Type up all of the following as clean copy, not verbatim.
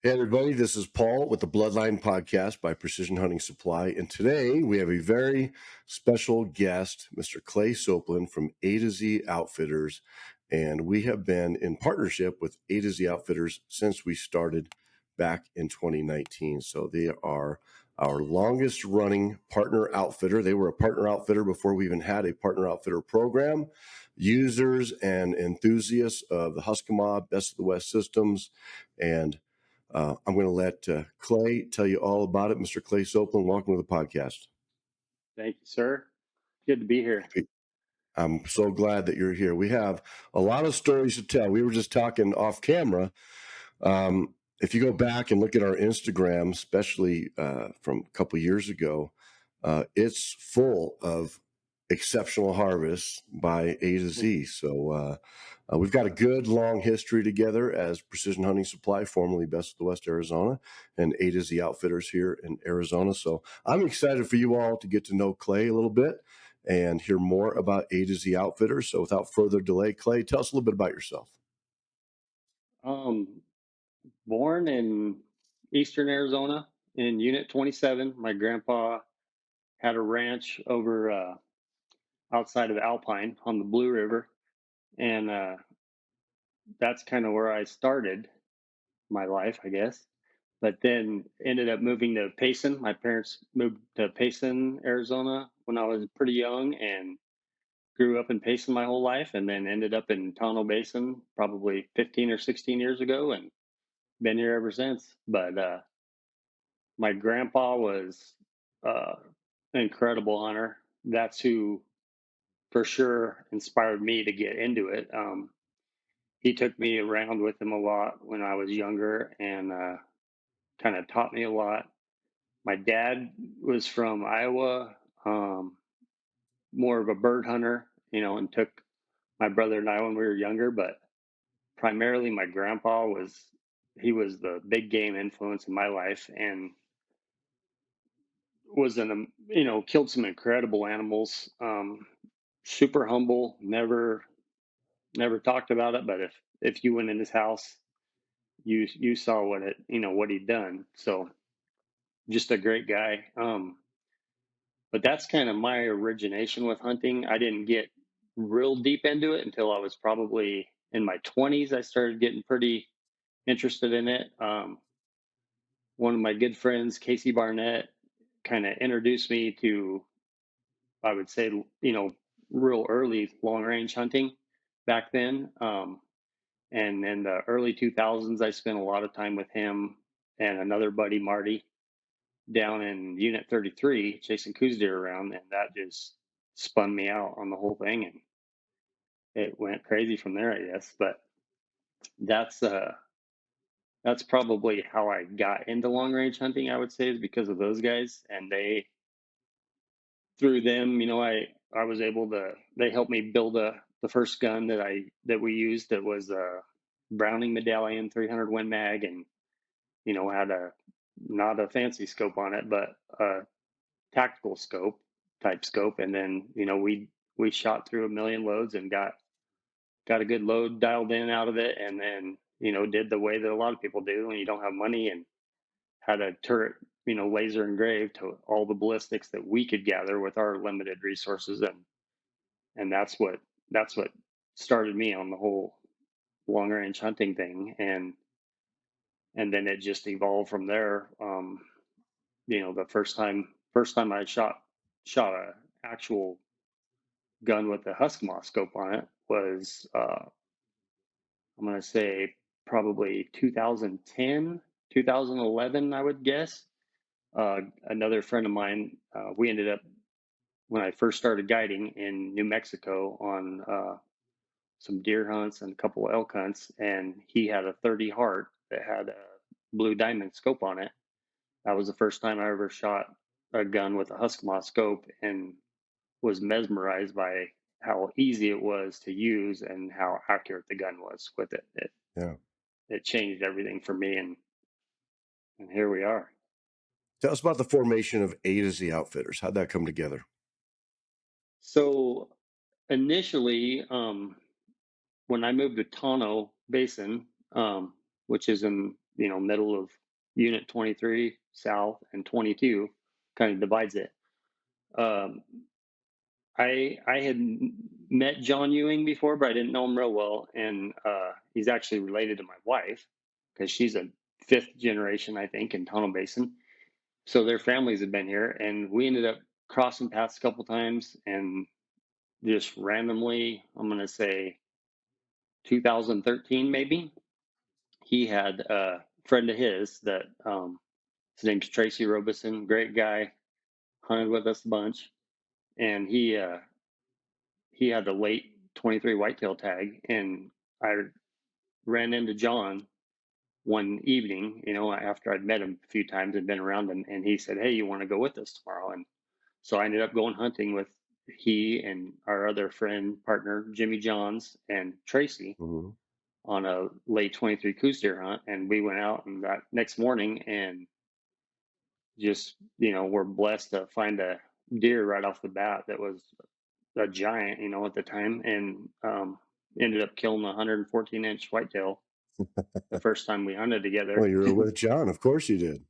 Hey, everybody, this is Paul with the Bloodline Podcast by Precision Hunting Supply. And today we have a very special guest, Mr. Clay Sopeland from A to Z Outfitters. And we have been in partnership with A to Z Outfitters since we started back in 2019. So they are our longest running partner outfitter. They were a partner outfitter before we even had a partner outfitter program. Users and enthusiasts of the Huskama, Best of the West systems, and I'm going to let Clay tell you all about it. Mr. Clay Sopeland, welcome to the podcast. Thank you, sir. Good to be here. I'm so glad that you're here. We have a lot of stories to tell. We were just talking off camera. If you go back and look at our Instagram, especially from a couple years ago, it's full of exceptional harvests by A to Z. So we've got a good long history together as Precision Hunting Supply, formerly Best of the West Arizona, and A to Z Outfitters here in Arizona. So I'm excited for you all to get to know Clay a little bit and hear more about A to Z Outfitters. So without further delay, Clay, tell us a little bit about yourself. Born in eastern Arizona in Unit 27. My grandpa had a ranch over outside of Alpine on the Blue River, and that's kind of where I started my life, I guess. But then ended up moving to Payson. My parents moved to Payson, Arizona when I was pretty young, and grew up in Payson my whole life, and then ended up in Tonto Basin probably 15 or 16 years ago, and been here ever since. But my grandpa was uh, an incredible hunter. That's who, for sure, inspired me to get into it. He took me around with him a lot when I was younger and kind of taught me a lot. My dad was from Iowa, more of a bird hunter, and took my brother and I when we were younger. But primarily, my grandpa was the big game influence in my life, and was killed some incredible animals. Super humble, never talked about it, but if you went in his house, you saw what he'd done. So just a great guy. But that's kind of my origination with hunting. I didn't get real deep into it until I was probably in my 20s. I started getting pretty interested in it. One of my good friends, Casey Barnett, kind of introduced me to, I would say, real early long range hunting back then. And in the early 2000s, I spent a lot of time with him and another buddy, Marty, down in Unit 33, chasing coos deer around. And that just spun me out on the whole thing. And it went crazy from there, I guess. But that's, uh, that's probably how I got into long range hunting, I would say, is because of those guys. And through them, I was able to. They helped me build the first gun that we used. That was a Browning Medallion 300 Win Mag, and had a not a fancy scope on it, but a tactical scope type scope. And then we shot through a million loads and got a good load dialed in out of it, and then did the way that a lot of people do when you don't have money, and had a turret, laser engraved to all the ballistics that we could gather with our limited resources. And that's what started me on the whole long range hunting thing. And then it just evolved from there. The first time I shot a actual gun with a Huskama scope on it was I'm going to say probably 2010, 2011, I would guess. Another friend of mine, we ended up, when I first started guiding in New Mexico on some deer hunts and a couple of elk hunts, and he had a 30 Hart that had a blue diamond scope on it. That was the first time I ever shot a gun with a Huskama scope, and was mesmerized by how easy it was to use and how accurate the gun was with it. It, Yeah. it changed everything for me, and here we are. Tell us about the formation of A to Z Outfitters. How'd that come together? So initially, when I moved to Tonto Basin, which is in middle of Unit 23 South and 22 kind of divides it. Um, I had met John Ewing before, but I didn't know him real well, and he's actually related to my wife because she's a fifth generation, I think, in Tunnel Basin. So their families have been here, and we ended up crossing paths a couple times, and just randomly, I'm going to say 2013 maybe, he had a friend of his that his name's Tracy Robeson, great guy, hunted with us a bunch, and he had the late 23 whitetail tag, and I ran into John one evening, after I'd met him a few times and been around him, and he said, "Hey, you want to go with us tomorrow?" And so I ended up going hunting with he and our other friend partner Jimmy Johns and Tracy Hmm. on a late 23 Coues deer hunt, and we went out and that next morning and just we're blessed to find a deer right off the bat that was a giant, at the time, and ended up killing a 114-inch whitetail the first time we hunted Well, together. you were with John. Of course you did.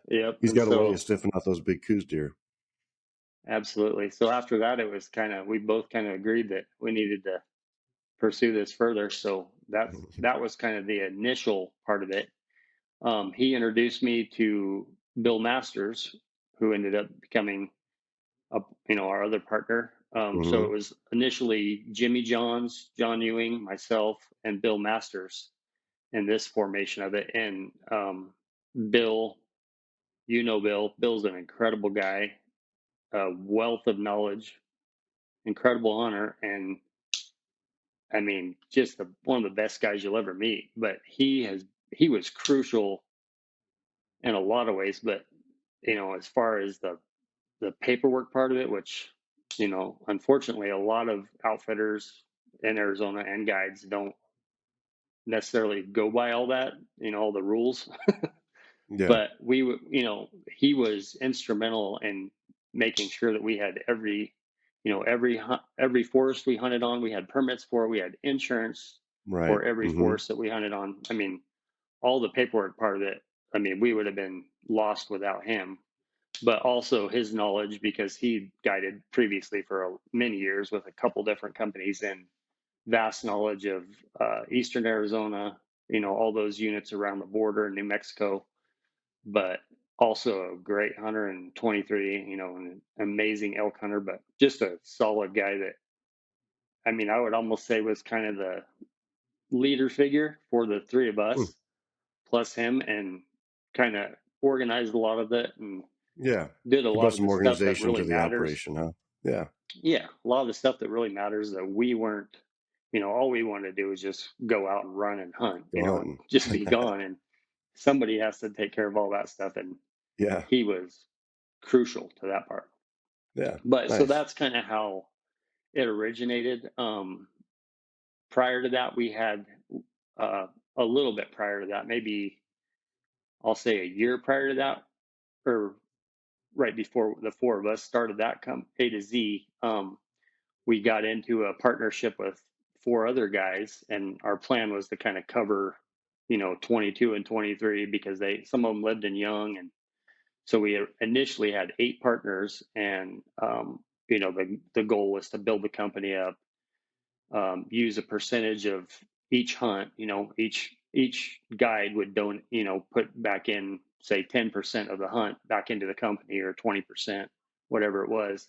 Yep. He's And got a way of so sniffing out those big coos deer. absolutely. So after that, it was we both kind of agreed that we needed to pursue this further. So that was kind of the initial part of it. He introduced me to Bill Masters, who ended up becoming our other partner. So it Hmm. was initially Jimmy Johns, John Ewing, myself, and Bill Masters in this formation of it. And Bill, Bill. Bill's an incredible guy, a wealth of knowledge, incredible hunter, and I mean, just one of the best guys you'll ever meet. But he was crucial in a lot of ways. But as far as the paperwork part of it, which unfortunately, a lot of outfitters in Arizona and guides don't necessarily go by all that, all the rules. Yeah. But he was instrumental in making sure that we had every forest we hunted on, we had permits for, we had insurance Right. for every Hmm. forest that we hunted on. I mean, all the paperwork part of it. I mean, we would have been lost without him. But also his knowledge because he guided previously for many years with a couple different companies and vast knowledge of eastern Arizona, all those units around the border in New Mexico, but also a great hunter in 23, an amazing elk hunter, but just a solid guy that, I mean, I would almost say was kind of the leader figure for the three of Hmm. us, plus him, and kind of organized a lot of it and Yeah. did a He lot brought of the some stuff that organization really to the matters. operation, huh? Yeah. Yeah, a lot of the stuff that really matters that we weren't, all we wanted to do was just go out and run and hunt, Go and hunting. just be gone. And somebody has to take care of all that stuff. And Yeah. he was crucial to that part. Yeah. But so Nice. that's kind of how it originated. Prior to that, we had uh, a little bit prior to that, maybe I'll say a year prior to that, or right before the four of us started that A to Z. We got into a partnership with four other guys, and our plan was to kind of cover 22 and 23 because some of them lived in Young, and so we initially had eight partners, and the goal was to build the company up, use a percentage of each hunt. Each guide would don't put back in, say, 10% of the hunt back into the company, or 20%, whatever it was,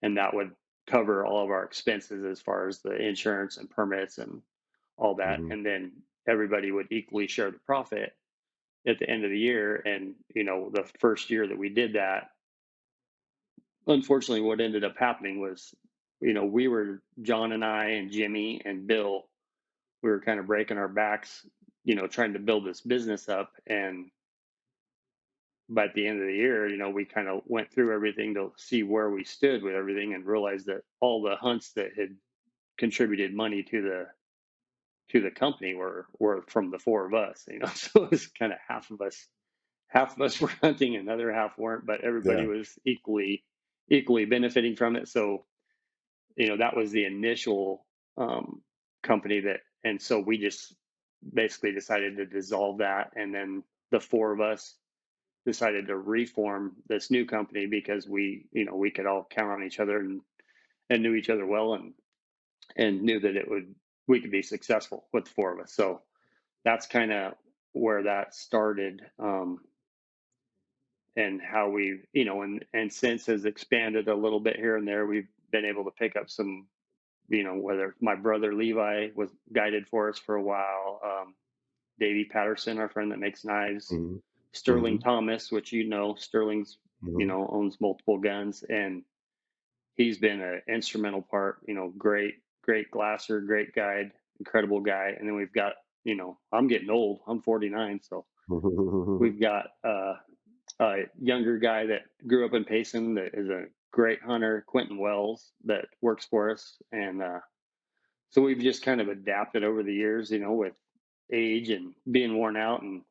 and that would cover all of our expenses as far as the insurance and permits and all that. Hmm. And then everybody would equally share the profit at the end of the year. And the first year that we did that, unfortunately, what ended up happening was, we were John and I and Jimmy and Bill, we were kind of breaking our backs, trying to build this business up. And by the end of the year, we kind of went through everything to see where we stood with everything, and realized that all the hunts that had contributed money to the company were from the four of us. So it was kind of half of us were hunting, and another half weren't, but everybody Yeah. was equally benefiting from it. So that was the initial company that, and so we just basically decided to dissolve that, and then the four of us decided to reform this new company because we could all count on each other and knew each other well, and knew that it would we could be successful with the four of us. So that's kind of where that started, and how we and since has expanded a little bit here and there. We've been able to pick up some, whether my brother Levi was guided for us for a while, Davey Patterson, our friend that makes knives, Hmm. Sterling Hmm. Thomas, which Sterling's Hmm. owns multiple guns, and he's been an instrumental part. Great glasser, great guide, incredible guy. And then we've got, I'm getting old. I'm 49, so we've got a younger guy that grew up in Payson that is a great hunter, Quentin Wells, that works for us, and so we've just kind of adapted over the years, with age and being worn out, and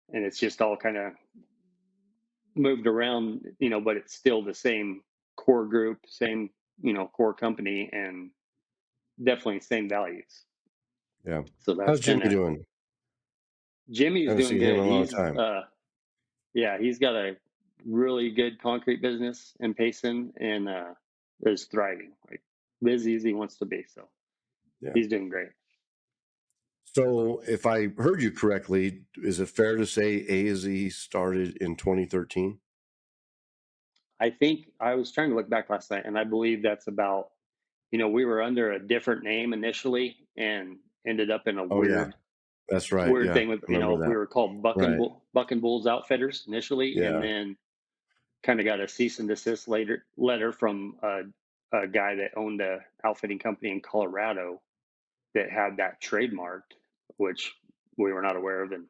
it's just all kind of moved around, but it's still the same core group, same, core company, and definitely same values. Yeah. So that's How's Jimmy kind of doing? Jimmy's Haven't doing seen him in good. a long time. Yeah, he's got a really good concrete business in Payson, and is thriving, like busy as he wants to be. So Yeah. he's doing great. So, if I heard you correctly, is it fair to say A to Z started in 2013? I think I was trying to look back last night, and I believe that's about, we were under a different name initially and ended up in a Oh, yeah. weird That's right. weird Yeah. thing with, I remember we that. were called Right. Buck and Bulls Outfitters initially, and Yeah. then kind of got a cease and desist letter from a guy that owned a outfitting company in Colorado that had that trademarked, which we were not aware of, and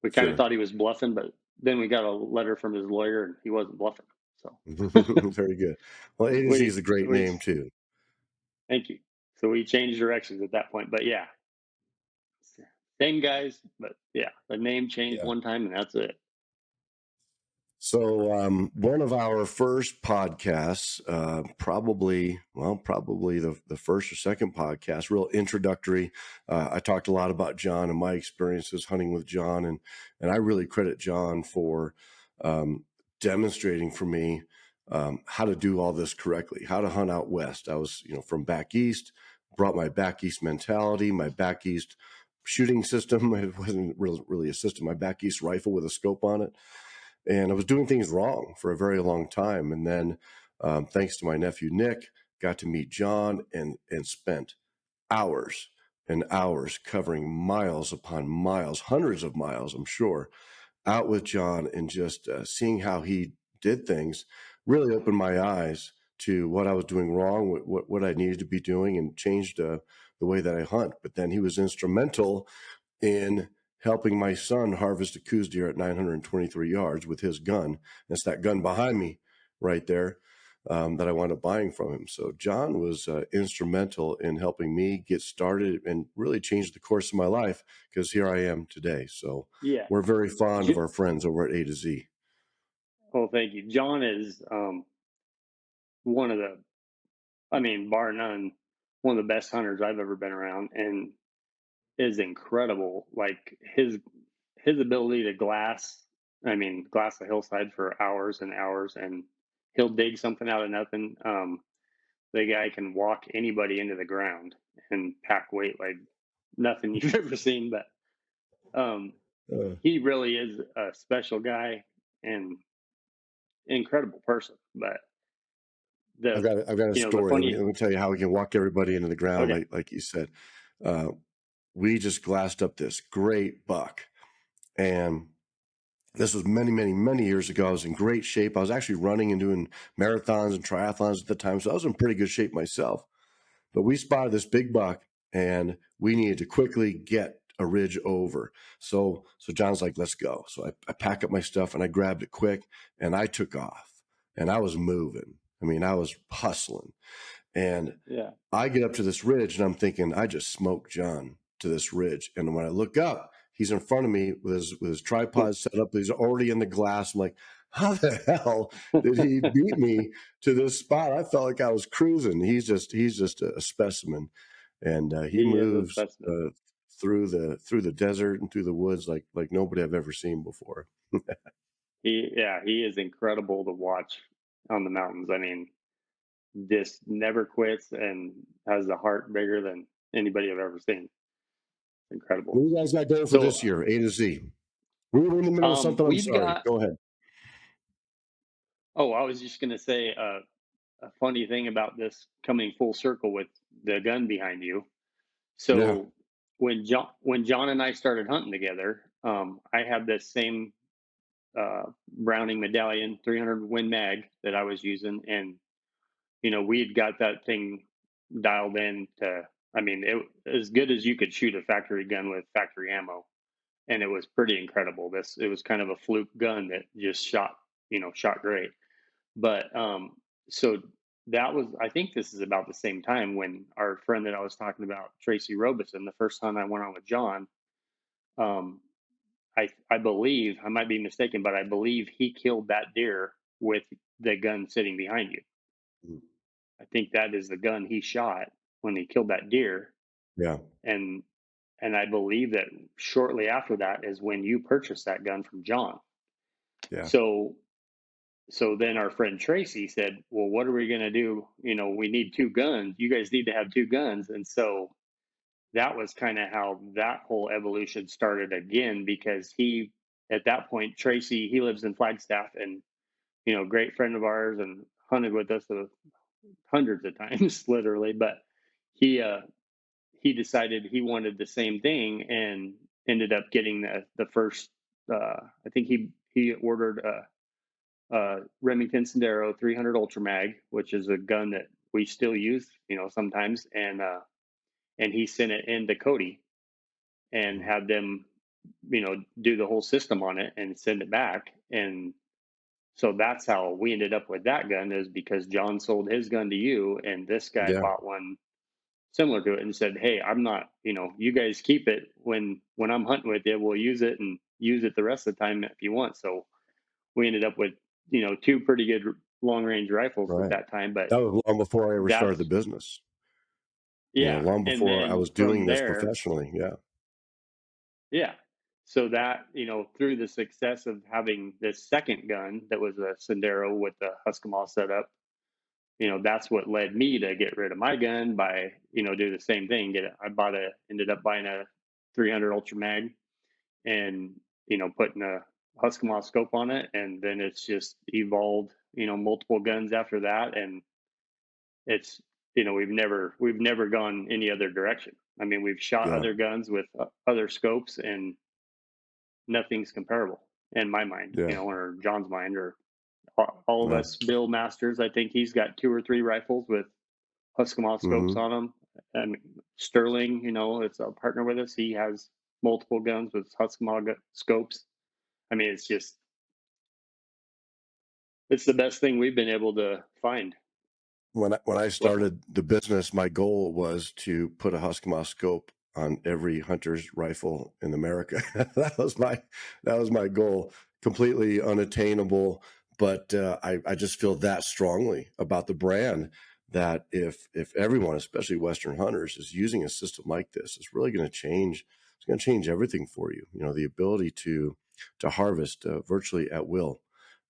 we kind of Sure. thought he was bluffing, but then we got a letter from his lawyer, and he wasn't bluffing. So Very good. Well, A to Z is we a great we name too. thank you. So we changed directions at that point, but yeah, same guys, but yeah, the name changed Yeah. one time, and that's it. So, one of our first podcasts, probably the first or second podcast, real introductory. I talked a lot about John and my experiences hunting with John, and I really credit John for um, demonstrating for me how to do all this correctly, how to hunt out west. I was, from back east, brought my back east mentality, my back east shooting system. It wasn't really a system. My back east rifle with a scope on it, and I was doing things wrong for a very long time. And then, thanks to my nephew Nick, got to meet John and spent hours and hours covering miles upon miles, hundreds of miles, I'm sure, out with John, and just seeing how he did things really opened my eyes to what I was doing wrong, what I needed to be doing, and changed the way that I hunt. But then he was instrumental in helping my son harvest a coos deer at 923 yards with his gun. That's that gun behind me right there, that I wound up buying from him. So John was instrumental in helping me get started and really changed the course of my life, because here I am today. So Yeah. we're very fond of J- our friends over at A to Z. oh, thank you. John is one of the, I mean, bar none, one of the best hunters I've ever been around, and is incredible. Like his ability to glass the hillside for hours and hours, and he'll dig something out of nothing. The guy can walk anybody into the ground and pack weight like nothing you've ever seen. But um, Uh, he really is a special guy and incredible person. But the I've got a the story. funny, Let me tell you how we can walk everybody into the ground, okay, like you said. Uh, we just glassed up this great buck, and this was many, many, many years ago. I was in great shape. I was actually running and doing marathons and triathlons at the time, so I was in pretty good shape myself. But we spotted this big buck, and we needed to quickly get a ridge over. So John's like, "Let's go." So I pack up my stuff and I grabbed it quick, and I took off, and I was moving. I mean, I was hustling, and yeah, I get up to this ridge, and I'm thinking, I just smoked John to this ridge. And when I look up, he's in front of me with his tripod set up. He's already in the glass. I'm like, how the hell did he beat me to this spot? I felt like I was cruising. He's just a specimen, and he he is a moves specimen. through the desert and through the woods like nobody I've ever seen before. He is incredible to watch on the mountains. I mean, this never quits and has a heart bigger than anybody I've ever seen. What Incredible. do you guys got going for So, this year, A to Z? We were in the middle of something. I'm we've sorry. got. Go ahead. Oh, I was just going to say a funny thing about this coming full circle with the gun behind you. Yeah. So when John and I started hunting together, I had this same Browning Medallion 300 Win Mag that I was using, and we had got that thing dialed in to. I mean, it as good as you could shoot a factory gun with factory ammo, and it was pretty incredible. It was kind of a fluke gun that just shot great. But so that was, I think this is about the same time when our friend that I was talking about, Tracy Robeson, the first time I went on with John, um, I believe, I might be mistaken, but I believe he killed that deer with the gun sitting behind you. Mm. I think that is the gun he shot when he killed that deer, Yeah. and I believe that shortly after that is when you purchased that gun from John. Yeah. So then our friend Tracy said, "Well, what are we going to do? We need two guns. You guys need to have two guns." And so that was kind of how that whole evolution started again, because at that point, Tracy, he lives in Flagstaff, and great friend of ours and hunted with us hundreds of times, literally. But he he decided he wanted the same thing and ended up getting the first. I think he ordered Remington Sendero 300 Ultra Mag, which is a gun that we still use, sometimes, and he sent it into Cody and Mhm. had them, do the whole system on it and send it back. And so that's how we ended up with that gun, is because John sold his gun to you, and this guy Yeah. bought one similar to it and said, "Hey, I'm not, you guys keep it when I'm hunting with you. We'll use it and use it the rest of the time if you want." So we ended up with two pretty good long range rifles at Right. that time. But That was long before I ever started the that's business. yeah, Long and before I then was doing from this there, professionally. Yeah. yeah. So that, through the success of having this second gun that was a Sendero with the Husqvarna setup, that's what led me to get rid of my gun by, do the same thing. Ended up buying a 300 Ultra Mag, and, putting a Husqvarna scope on it. And then it's just evolved, multiple guns after that. And it's, we've never gone any other direction. I mean, we've shot Yeah. other guns with other scopes, and nothing's comparable in my mind, Yeah. or John's mind, or all of Yeah. us Bill Masters. I think he's got two or three rifles with Husqvarna scopes Hmm. on them. And Sterling, it's a partner with us. He has multiple guns with Husqvarna scopes. I mean, it's the best thing we've been able to find. When I Luckily, started the business, my goal was to put a Husky scope on every hunter's rifle in America. That was my goal. Completely unattainable, but I just feel that strongly about the brand that if everyone, especially Western hunters, is using a system like this, it's really going to change. It's going to change everything for you. The ability to harvest virtually at will.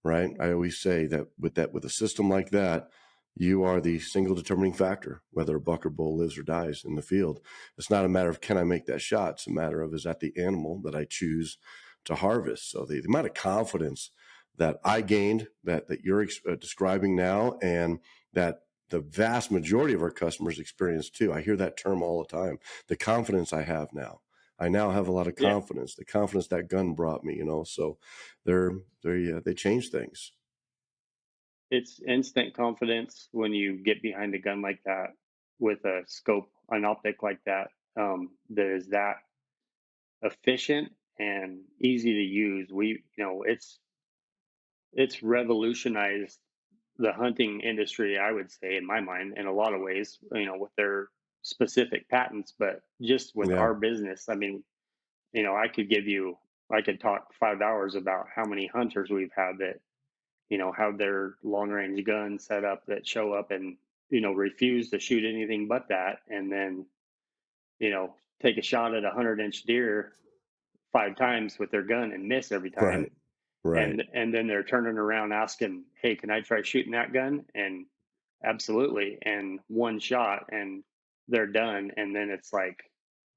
Right. I always say that with a system like that, you are the single determining factor whether a buck or bull lives or dies in the field. It's not a matter of can I make that shot. It's a matter of is that the animal that I choose to harvest. So the amount of confidence that I gained, that you're describing now, and that the vast majority of our customers experience too. I hear that term all the time. The confidence I have now. I now have a lot of yeah, confidence. The confidence that gun brought me. So they change things. it's instant confidence when you get behind a gun like that with a scope, an optic like that. That is that efficient and easy to use. It's revolutionized the hunting industry, I would say, in my mind, in a lot of ways, with their specific patents. But just with Yeah. our business, I mean, I could talk 5 hours about how many hunters we've had that, have their long range guns set up that show up and, refuse to shoot anything but that. And then, take a shot at a 100-inch deer 5 times with their gun and miss every time, Right. Right. and then they're turning around asking, "Hey, can I try shooting that gun?" And absolutely, and one shot, and they're done. And then it's like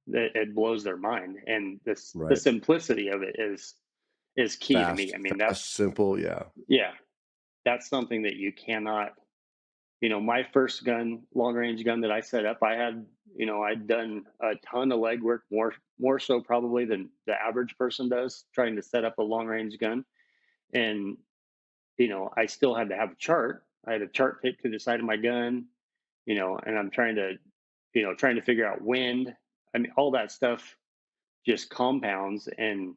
it blows their mind, and the Right. simplicity of it is key to me. Fast, I mean, fast, simple. Yeah. yeah, that's something that you cannot. My first gun, long range gun that I set up, I'd done a ton of legwork, more so probably than the average person does, trying to set up a long range gun. And I still had to have a chart. I had a chart taped to the side of my gun, and I'm trying to figure out wind. I mean, all that stuff just compounds. And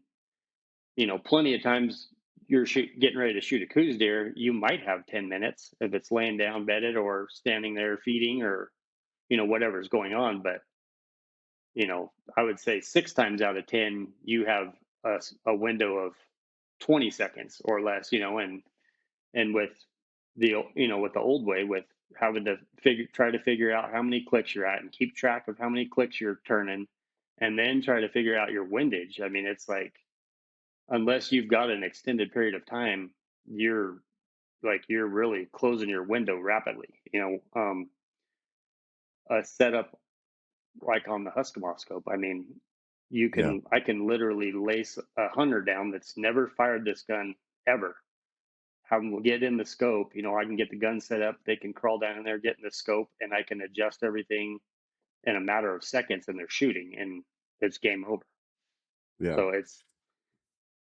plenty of times getting ready to shoot a coos deer, you might have 10 minutes if it's laying down bedded or standing there feeding, or whatever's going on. But I would say 6 times out of 10 you have a window of 20 seconds or less. And with with the old way, with having to try to figure out how many clicks you're at and keep track of how many clicks you're turning, and then try to figure out your windage. I mean, it's like, unless you've got an extended period of time, you're you're really closing your window rapidly. A setup like on the Husqvarna scope, I mean, Yeah. I can literally lace a hunter down that's never fired this gun ever, have them get in the scope. I can get the gun set up. They can crawl down in there, get in the scope, and I can adjust everything in a matter of seconds, and they're shooting, and it's game over. Yeah. So it's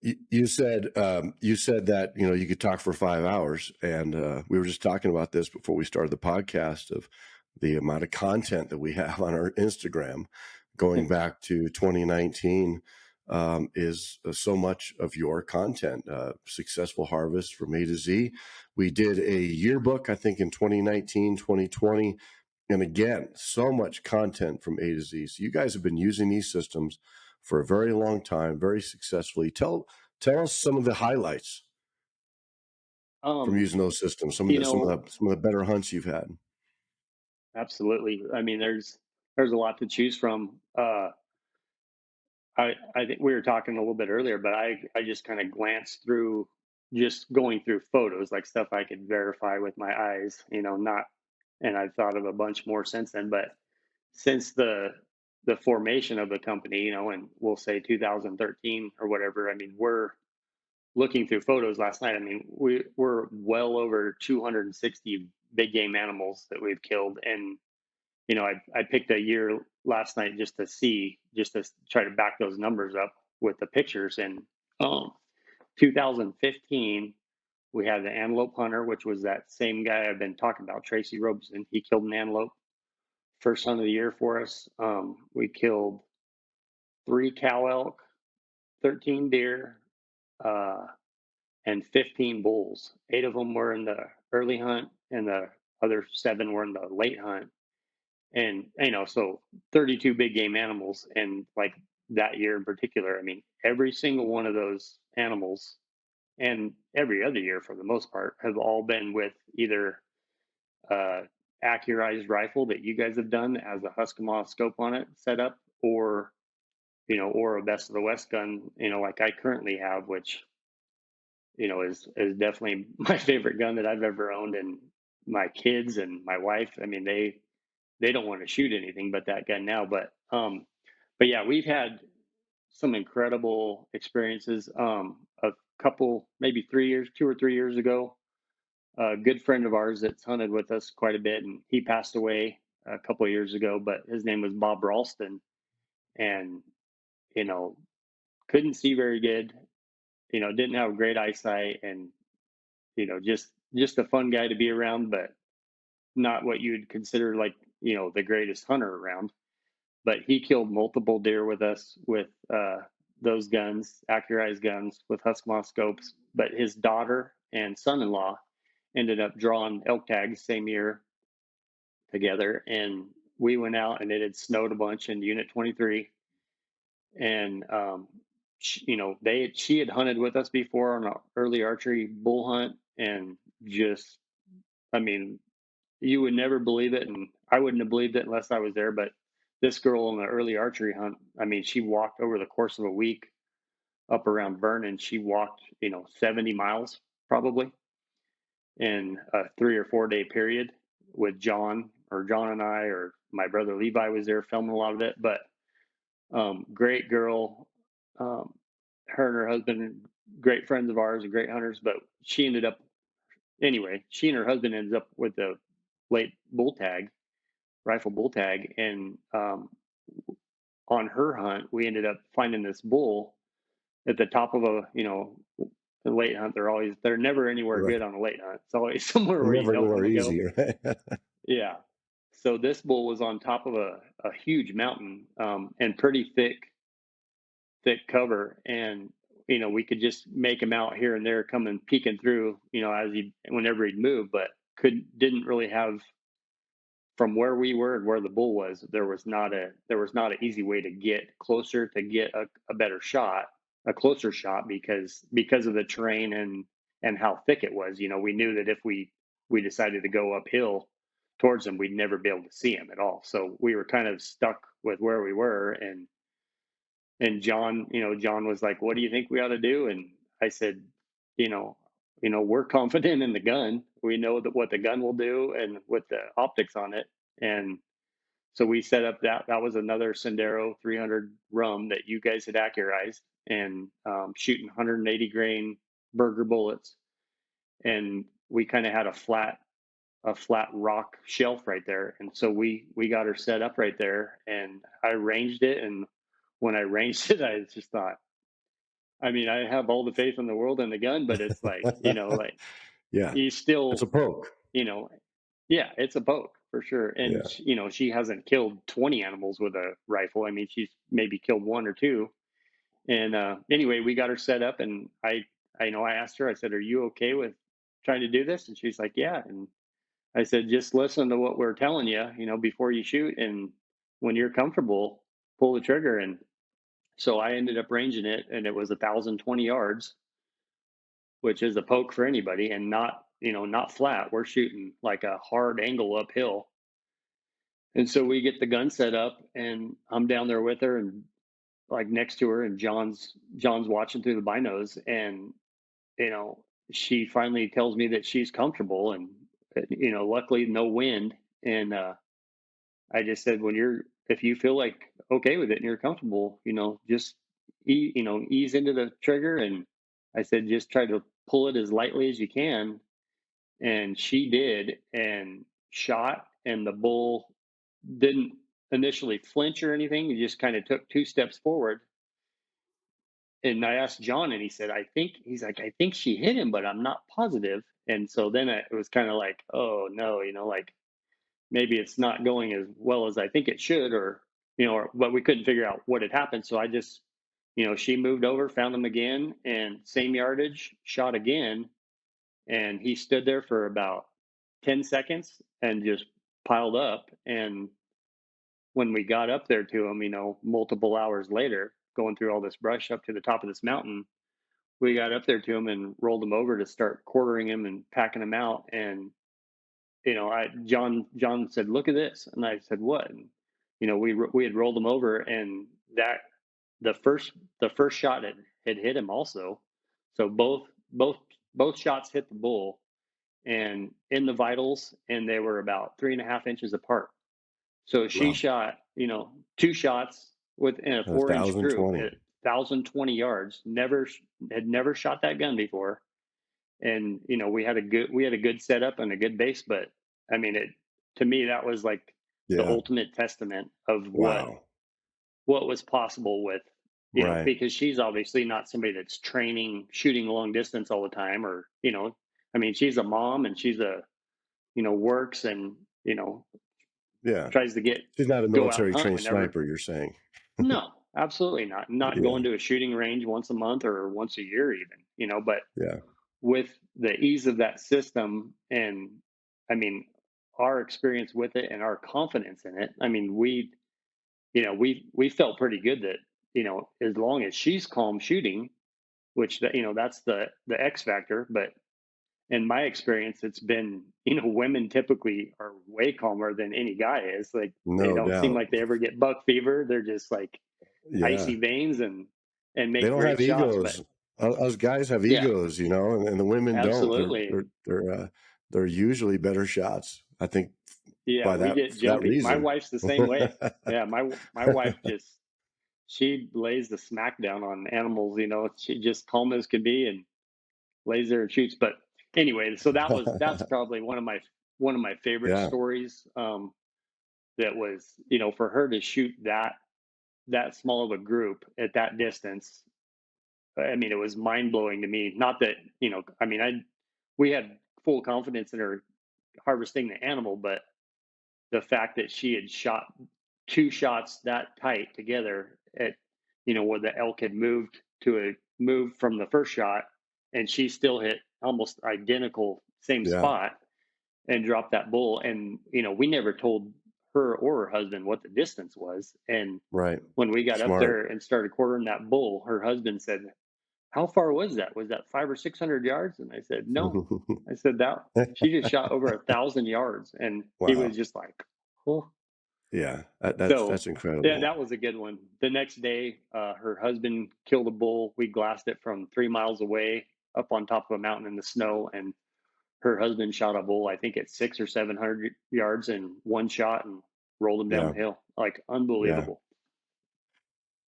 You said that you could talk for 5 hours, and we were just talking about this before we started the podcast of the amount of content that we have on our Instagram, going back to 2019, is so much of your content. Successful harvest from A to Z. We did a yearbook, I think, in 2019, 2020, and again, so much content from A to Z. So you guys have been using these systems for a very long time, very successfully. Tell us some of the highlights from um using those systems. you know Some of the better hunts you've had. absolutely. I mean, there's a lot to choose from. I think we were talking a little bit earlier, but I just kind of glanced through, just going through photos, like stuff I could verify with my eyes, not. And I've thought of a bunch more since then. But since the formation of the company, and we'll say 2013 or whatever, I mean, we're looking through photos last night. I mean, we're well over 260 big game animals that we've killed. And I picked a year last night just to try to back those numbers up with the pictures. And um 2015, we had the antelope hunter, which was that same guy I've been talking about, Tracy Robeson. He killed an antelope, first hunt of the year for us. We killed 3 cow elk, 13 deer, uh, and 15 bulls. 8 of them were in the early hunt, and the other 7 were in the late hunt. And so 32 big game animals. And like that year in particular, I mean, every single one of those animals, and every other year for the most part, have all been with either uh, accurized rifle that you guys have done that has a Husqvarna scope on it set up, or a best of the West gun, like I currently have, which is definitely my favorite gun that I've ever owned. And my kids and my wife, I mean, they don't want to shoot anything but that gun now. But yeah, we've had some incredible experiences. A couple, maybe 3 years, 2 or 3 years ago, a good friend of ours that's hunted with us quite a bit, and he passed away a couple of years ago. But his name was Bob Ralston, and you know couldn't see very good. Didn't have great eyesight, and just a fun guy to be around, but not what you'd consider like the greatest hunter around. But he killed multiple deer with us with those guns, accurized guns with Husqvarna scopes. But his daughter and son-in-law ended up drawing elk tags same year together, and we went out, and it had snowed a bunch in Unit 23. And she had hunted with us before on an early archery bull hunt, and just, I mean, you would never believe it, and I wouldn't have believed it unless I was there. But this girl on the early archery hunt, I mean, she walked over the course of a week up around Vernon. She walked, 70 miles probably in a 3 or 4 day period with John and I, or my brother Levi was there filming a lot of it. But great girl. Um, her and her husband, great friends of ours and great hunters. But she ended up, anyway, she and her husband ended up with the late bull tag, rifle bull tag. And on her hunt, we ended up finding this bull at the top of a late hunt. They're never anywhere Right. good on a late hunt. It's always somewhere where you Never don't anywhere want to go. easy, right? Yeah. So this bull was on top of a huge mountain, and pretty thick cover. And, we could just make him out here and there coming peeking through, whenever he'd move, but didn't really have, from where we were and where the bull was, there was not an easy way to get closer to get a better shot, a closer shot, because of the terrain and how thick it was. We knew that if we decided to go uphill towards him, we'd never be able to see him at all. So we were kind of stuck with where we were. And John was like, "What do you think we ought to do?" And I said, you know, we're confident in the gun. We know that what the gun will do and with the optics on it. And so we set up that was another Sendero 300 rum that you guys had accurized, and shooting 180 grain burger bullets. And we kind of had a flat rock shelf right there. And so we got her set up right there, and I ranged it. And when I ranged it, I just thought, I mean, I have all the faith in the world in the gun, but it's like, like Yeah. you It's a still, poke. you know, yeah, it's a poke for sure. And, Yeah. she hasn't killed 20 animals with a rifle. I mean, she's maybe killed one or two. And anyway, we got her set up, and I asked her, I said, "Are you okay with trying to do this?" And she's like, "Yeah." And I said, "Just listen to what we're telling you, before you shoot. And when you're comfortable, pull the trigger." And so I ended up ranging it, and it was 1,020 yards, which is a poke for anybody, and not flat. We're shooting like a hard angle uphill. And so we get the gun set up, and I'm down there with her and like next to her, and John's watching through the binos. And she finally tells me that she's comfortable. And luckily no wind. And I just said, if you feel like okay with it and you're comfortable, just ease into the trigger. And I said, just try to pull it as lightly as you can. And she did, and shot. And the bull didn't initially flinch or anything. He just kind of took 2 steps forward. And I asked John, and he said, he's like, "I think she hit him, but I'm not positive." And so then it was kind of like, oh no, like maybe it's not going as well as I think it should. But we couldn't figure out what had happened. So I just, she moved over, found him again, and same yardage, shot again. And he stood there for about 10 seconds and just piled up. And when we got up there to him, multiple hours later, going through all this brush up to the top of this mountain, we got up there to him and rolled him over to start quartering him and packing him out. And I John said, "Look at this," and I said, "What?" And we had rolled him over, and that the first shot had hit him also. So both shots hit the bull, and in the vitals, and they were about 3.5 inches apart. So she Wow. shot, 2 shots within a A 4 inch group 1,020. at 1,020 yards. Never shot that gun before. And we had a good setup and a good base. But I mean, it to me, that was like the Yeah. ultimate testament of Wow. what was possible with, Right. because she's obviously not somebody that's training shooting long distance all the time. Or I mean, she's a mom, and she's a works, and Yeah. tries to She's not a go out and military hunt trained whenever. sniper, you're saying. No, absolutely not. Not Yeah. going to a shooting range once a month or once a year even, but Yeah. with the ease of that system. And I mean, our experience with it and our confidence in it, I mean, we felt pretty good that, as long as she's calm shooting, which that's the X factor. But in my experience, it's been, women typically are way calmer than any guy is. Like they No don't seem doubt. like they ever get buck fever. They're just like Yeah. icy veins and They make don't great have shots. But egos. Us guys have yeah, egos, and the women don't. absolutely. They're usually better shots. I think Yeah, by we that get for that jumpy. My reason. wife's the same way. Yeah, my wife just she lays the smack down on animals. She just calm as can be and lays there and shoots. But anyway, so that's probably one of my favorite Yeah, stories. That was for her to shoot that small of a group at that distance. I mean, it was mind blowing to me. Not that I mean, we had full confidence in her harvesting the animal, but the fact that she had shot two shots that tight together at where the elk had moved from the first shot, and she still hit almost identical same yeah, spot and dropped that bull. And we never told her or her husband what the distance was. And right. when we got up Smart. there and started quartering that bull, her husband said, "How far was that? Was that 500 or 600 yards?" And I said, "No." I said that she just shot over 1,000 yards, and he was Wow. just like, "Oh." Yeah, that's So yeah, incredible. that was a good one. The next day, her husband killed a bull. We glassed it from 3 miles away up on top of a mountain in the snow, and her husband shot a bull, I think at 600 or 700 yards in one shot and rolled him down Yeah, the hill. Like yeah. unbelievable.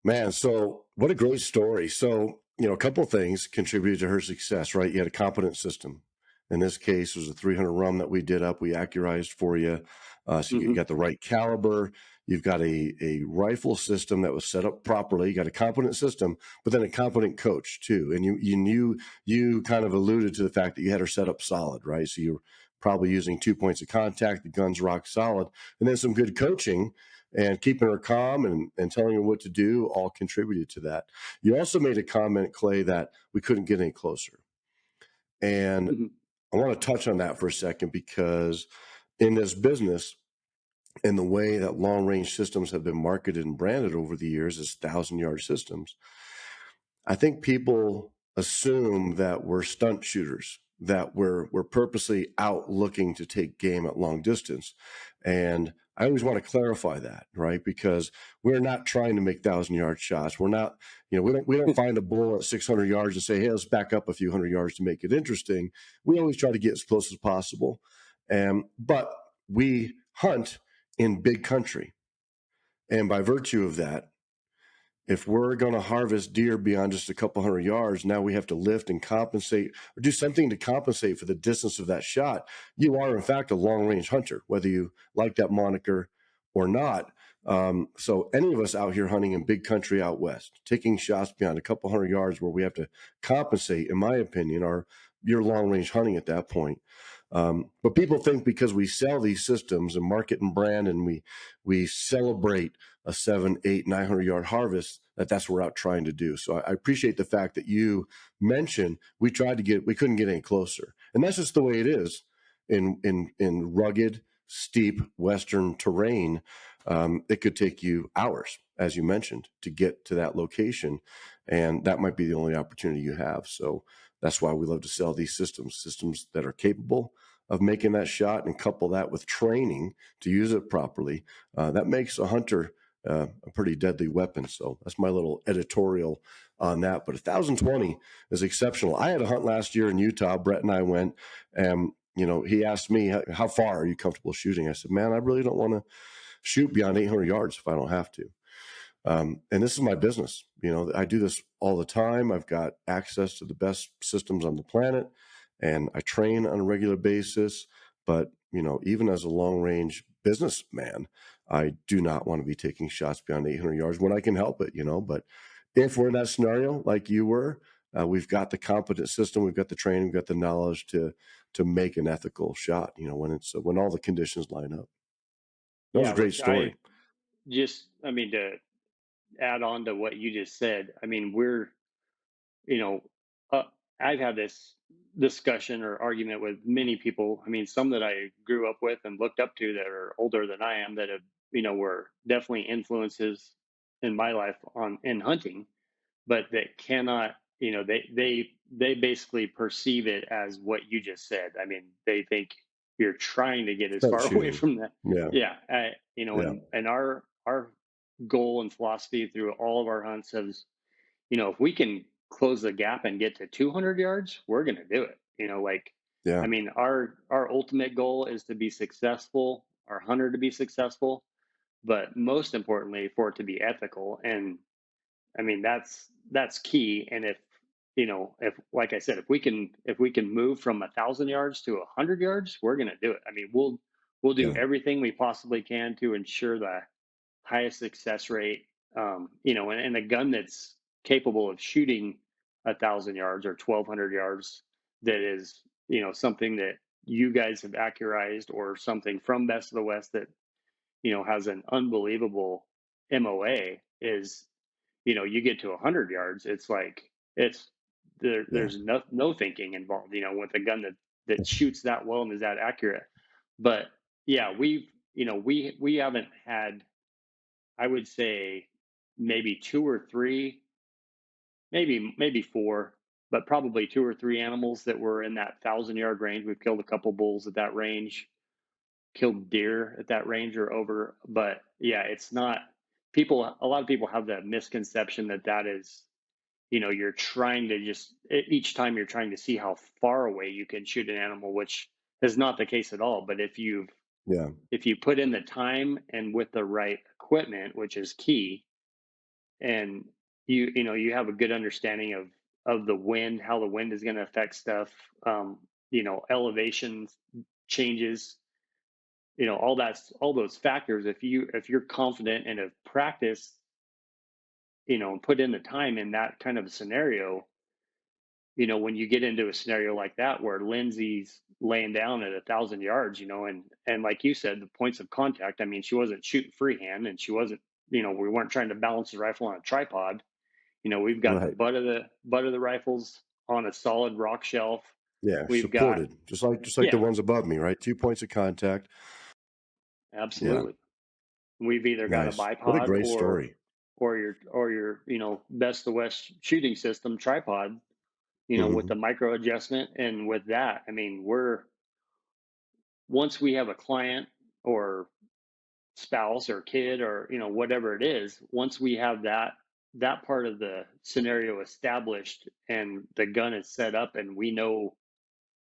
Man, so what a great story. So, a couple of things contributed to her success, right? You had a competent system. In this case, it was a 300 rum that we did up. We accurized for you. So you Hmm. got the right caliber. You've got a rifle system that was set up properly. You got a competent system, but then a competent coach too. And you kind of alluded to the fact that you had her set up solid, right? So you're probably using 2 points of contact. The gun's rock solid, and then some good coaching and keeping her calm and telling her what to do all contributed to that. You also made a comment, Clay, that we couldn't get any closer. And Hmm. I want to touch on that for a second because in this business, and the way that long range systems have been marketed and branded over the years as 1,000 yard systems, I think people assume that we're stunt shooters, that we're purposely out looking to take game at long distance. And I always want to clarify that, right? Because we're not trying to make 1,000 yard shots. We're not, we don't find a bull at 600 yards and say, hey, let's back up a few hundred yards to make it interesting. We always try to get as close as possible. But we hunt in big country. And by virtue of that, if we're going to harvest deer beyond just a couple hundred yards, now we have to lift and compensate or do something to compensate for the distance of that shot. You are, in fact, a long range hunter, whether you like that moniker or not. So, any of us out here hunting in big country out west, taking shots beyond a couple hundred yards where we have to compensate, in my opinion, are your long range hunting at that point. But people think because we sell these systems and market and brand and we celebrate a 7, 8, 900 yard harvest, that's what we're out trying to do. So I appreciate the fact that you mentioned we couldn't get any closer. And that's just the way it is in rugged, steep Western terrain. It could take you hours, as you mentioned, to get to that location. And that might be the only opportunity you have. So that's why we love to sell these systems that are capable of making that shot and couple that with training to use it properly. That makes a hunter a pretty deadly weapon. So that's my little editorial on that. But 1,020 is exceptional. I had a hunt last year in Utah. Brett and I went, and he asked me, "How far are you comfortable shooting?" I said, "Man, I really don't want to shoot beyond 800 yards if I don't have to." And this is my business. I do this all the time. I've got access to the best systems on the planet, and I train on a regular basis. But even as a long range businessman, I do not want to be taking shots beyond 800 yards when I can help it. But if we're in that scenario like you were, we've got the competent system, we've got the training, we've got the knowledge to make an ethical shot. When all the conditions line up. That was Yeah, a great which story. I mean, to add on to what you just said, I mean, you know, uh, I've had this discussion or argument with many people. I mean, some that I grew up with and looked up to that are older than I am that have, were definitely influences in my life in hunting, but that cannot they basically perceive it as what you just said. I mean, they think you're trying to get as Stunt far away shooting. from that. Yeah. Yeah, Yeah. and our goal and philosophy through all of our hunts is, if we can close the gap and get to 200 yards, we're going to do it. Like, I Yeah. mean, our ultimate goal is to be successful, our hunter to be successful, but most importantly, for it to be ethical. And I mean, that's key. And if like I said, if we can move from 1,000 yards to 100 yards, we're going to do it. I mean, we'll do Yeah. everything we possibly can to ensure the highest success rate. And a gun that's capable of shooting 1,000 yards or 1,200 yards, that is, something that you guys have accurized, or something from Best of the West that has an unbelievable MOA, is, you get to 100 yards, it's like, Yeah. there's no thinking involved, with a gun that shoots that well and is that accurate. But yeah, we haven't had, I would say, maybe two or three, maybe four, but probably two or three animals that were in that 1,000 yard range. We've killed a couple bulls at that range, killed deer at that range or over. But yeah, it's not, people. A lot of people have that misconception that that is, you're trying to just, each time you're trying to see how far away you can shoot an animal, which is not the case at all. But Yeah. if you put in the time and with the right equipment, which is key, and you have a good understanding of the wind, how the wind is going to affect stuff, elevation changes, all those factors. If you're confident and have practiced, and put in the time in that kind of a scenario, when you get into a scenario like that where Lindsay's laying down at 1,000 yards, and like you said, the points of contact. I mean, she wasn't shooting freehand, and she wasn't, we weren't trying to balance the rifle on a tripod. We've got the Right. butt of the rifles on a solid rock shelf. Yeah. We've got, Supported. Just like the yeah, ones above me, right? 2 points of contact. Yeah. absolutely. We've either got a Nice. What a bipod, great or story. your Best of the West shooting system tripod, with Hmm. the micro adjustment. And with that, I mean, once we have a client or spouse or kid, or whatever it is, once we have that part of the scenario established and the gun is set up, and we know,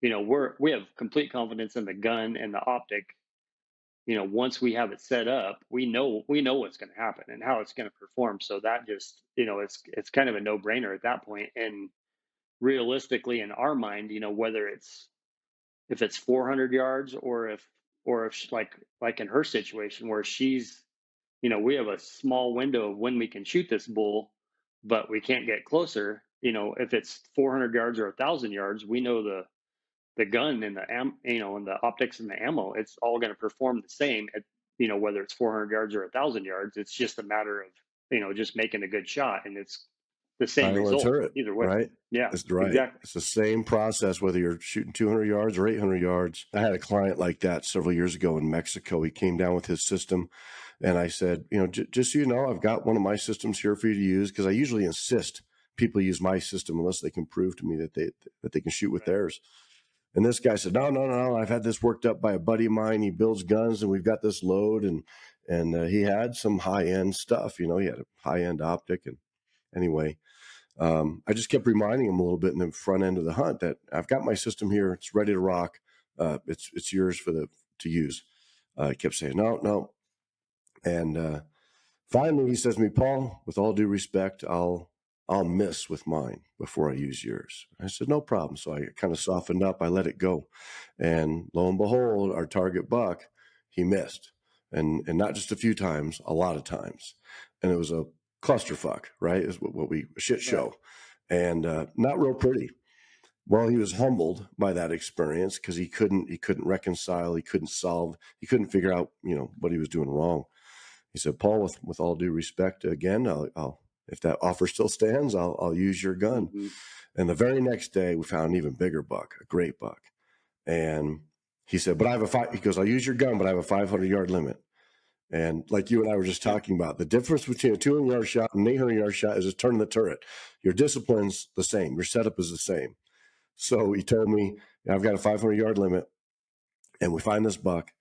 we have complete confidence in the gun and the optic. Once we have it set up, we know what's going to happen and how it's going to perform. So that just, it's kind of a no brainer at that point. And realistically, in our mind, whether it's, if it's 400 yards, or if like in her situation where she's, we have a small window of when we can shoot this bull, but we can't get closer. If it's 400 yards or 1,000 yards, we know the gun and and the optics and the ammo, it's all going to perform the same at, whether it's 400 yards or 1,000 yards. It's just a matter of, just making a good shot, and it's the same Silent result turret, either way. right? Yeah, That's right. exactly. It's the same process whether you're shooting 200 yards or 800 yards. I had a client like that several years ago in Mexico. He came down with his system, and I said, just so you know, I've got one of my systems here for you to use, because I usually insist people use my system unless they can prove to me that they can shoot with Right. theirs. And this guy said, no, no, no, no. I've had this worked up by a buddy of mine. He builds guns, and we've got this load, and he had some high end stuff. He had a high end optic, and anyway. I just kept reminding him a little bit in the front end of the hunt that I've got my system here. It's ready to rock. It's yours to use. He kept saying, no, no. And finally, he says to me, Paul, with all due respect, I'll miss with mine before I use yours. I said, no problem. So I kind of softened up. I let it go. And lo and behold, our target buck, he missed. And not just a few times, a lot of times. And it was a clusterfuck, right? Is a shit Right. show. And not real pretty. Well, he was humbled by that experience because he couldn't reconcile, he couldn't figure out, what he was doing wrong. He said, Paul, with all due respect, again, I'll if that offer still stands, I'll use your gun. Hmm. And the very next day, we found an even bigger buck, a great buck. And he said, but I have he goes, I'll use your gun, but I have a 500-yard limit. And like you and I were just talking about, the difference between a 200-yard shot and an 800-yard shot is just turning the turret. Your discipline's the same. Your setup is the same. So he told me, I've got a 500-yard limit, and we find this buck.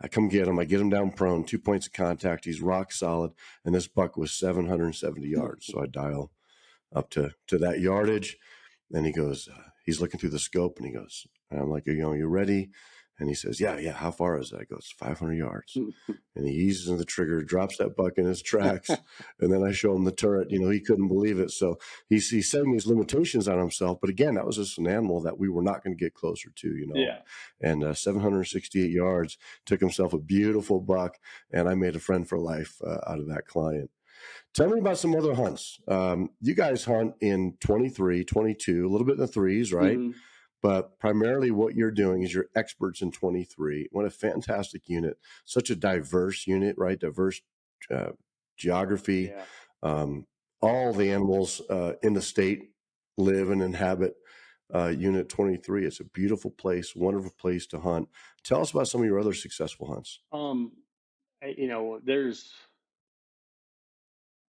I come get him. I get him down prone, 2 points of contact. He's rock solid. And this buck was 770 yards. So I dial up to that yardage. And he goes, he's looking through the scope, and he goes, and I'm like, you ready? And he says, yeah. How far is that? I go, it's 500 yards. And he eases in the trigger, drops that buck in his tracks. And then I show him the turret. He couldn't believe it. So he's setting these limitations on himself. But again, that was just an animal that we were not going to get closer to. Yeah. And 768 yards, took himself a beautiful buck. And I made a friend for life out of that client. Tell me about some other hunts. You guys hunt in 23, 22, a little bit in the threes, right? Mm-hmm. But primarily what you're doing is you're experts in 23. What a fantastic unit. Such a diverse unit, right? Diverse geography. Yeah. Um, all the animals in the state live and inhabit Unit 23. It's a beautiful place, wonderful place to hunt. Tell us about some of your other successful hunts. Um,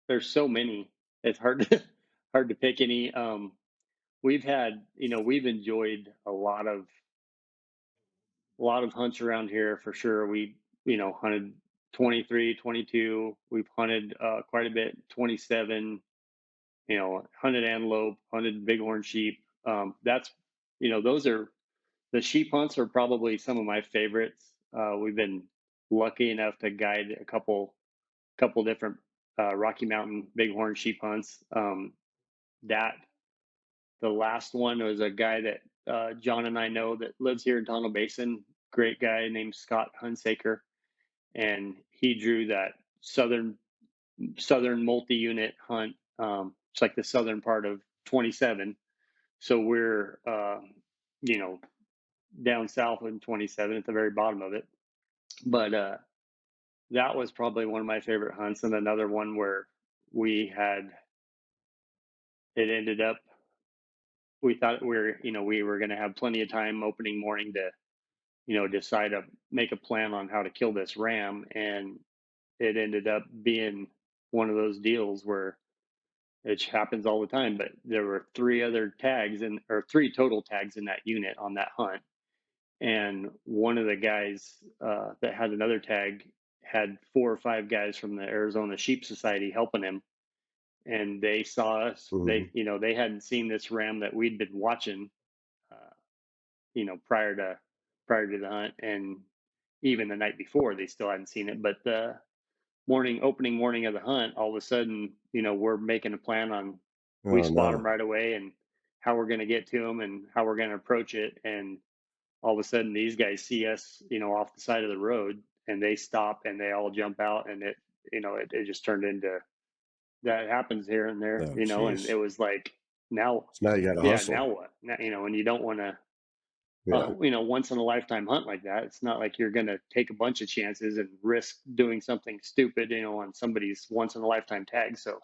there's so many. It's hard to hard to pick any. We've enjoyed a lot of hunts around here for sure. We hunted 23, 22. We've hunted quite a bit 27. Hunted antelope, hunted bighorn sheep. That's those are the sheep hunts are probably some of my favorites. We've been lucky enough to guide a couple different Rocky Mountain bighorn sheep hunts. That The last one was a guy that John and I know that lives here in Tonto Basin. Great guy named Scott Hunsaker, and he drew that southern multi-unit hunt. It's like the southern part of 27. So we're you know down south in 27 at the very bottom of it. But that was probably one of my favorite hunts, and another one where we had it ended up we thought we were going to have plenty of time opening morning to decide to make a plan on how to kill this ram, and it ended up being one of those deals where it happens all the time. But there were three total tags in that unit on that hunt, and one of the guys that had another tag had 4 or 5 guys from the Arizona Sheep Society helping him, and they saw us. Mm-hmm. They hadn't seen this ram that we'd been watching, uh, prior to the hunt, and even the night before they still hadn't seen it. But the opening morning of the hunt, all of a sudden, we're making a plan on we Oh, spot him no. right away and how we're going to get to him and how we're going to approach it. And all of a sudden these guys see us, off the side of the road, and they stop and they all jump out, and it just turned into that happens here and there, Oh, and it geez. was like, now, So now you got to yeah, hustle. now what? Now, and you don't want to, Yeah. once in a lifetime hunt like that. It's not like you're going to take a bunch of chances and risk doing something stupid, on somebody's once in a lifetime tag. So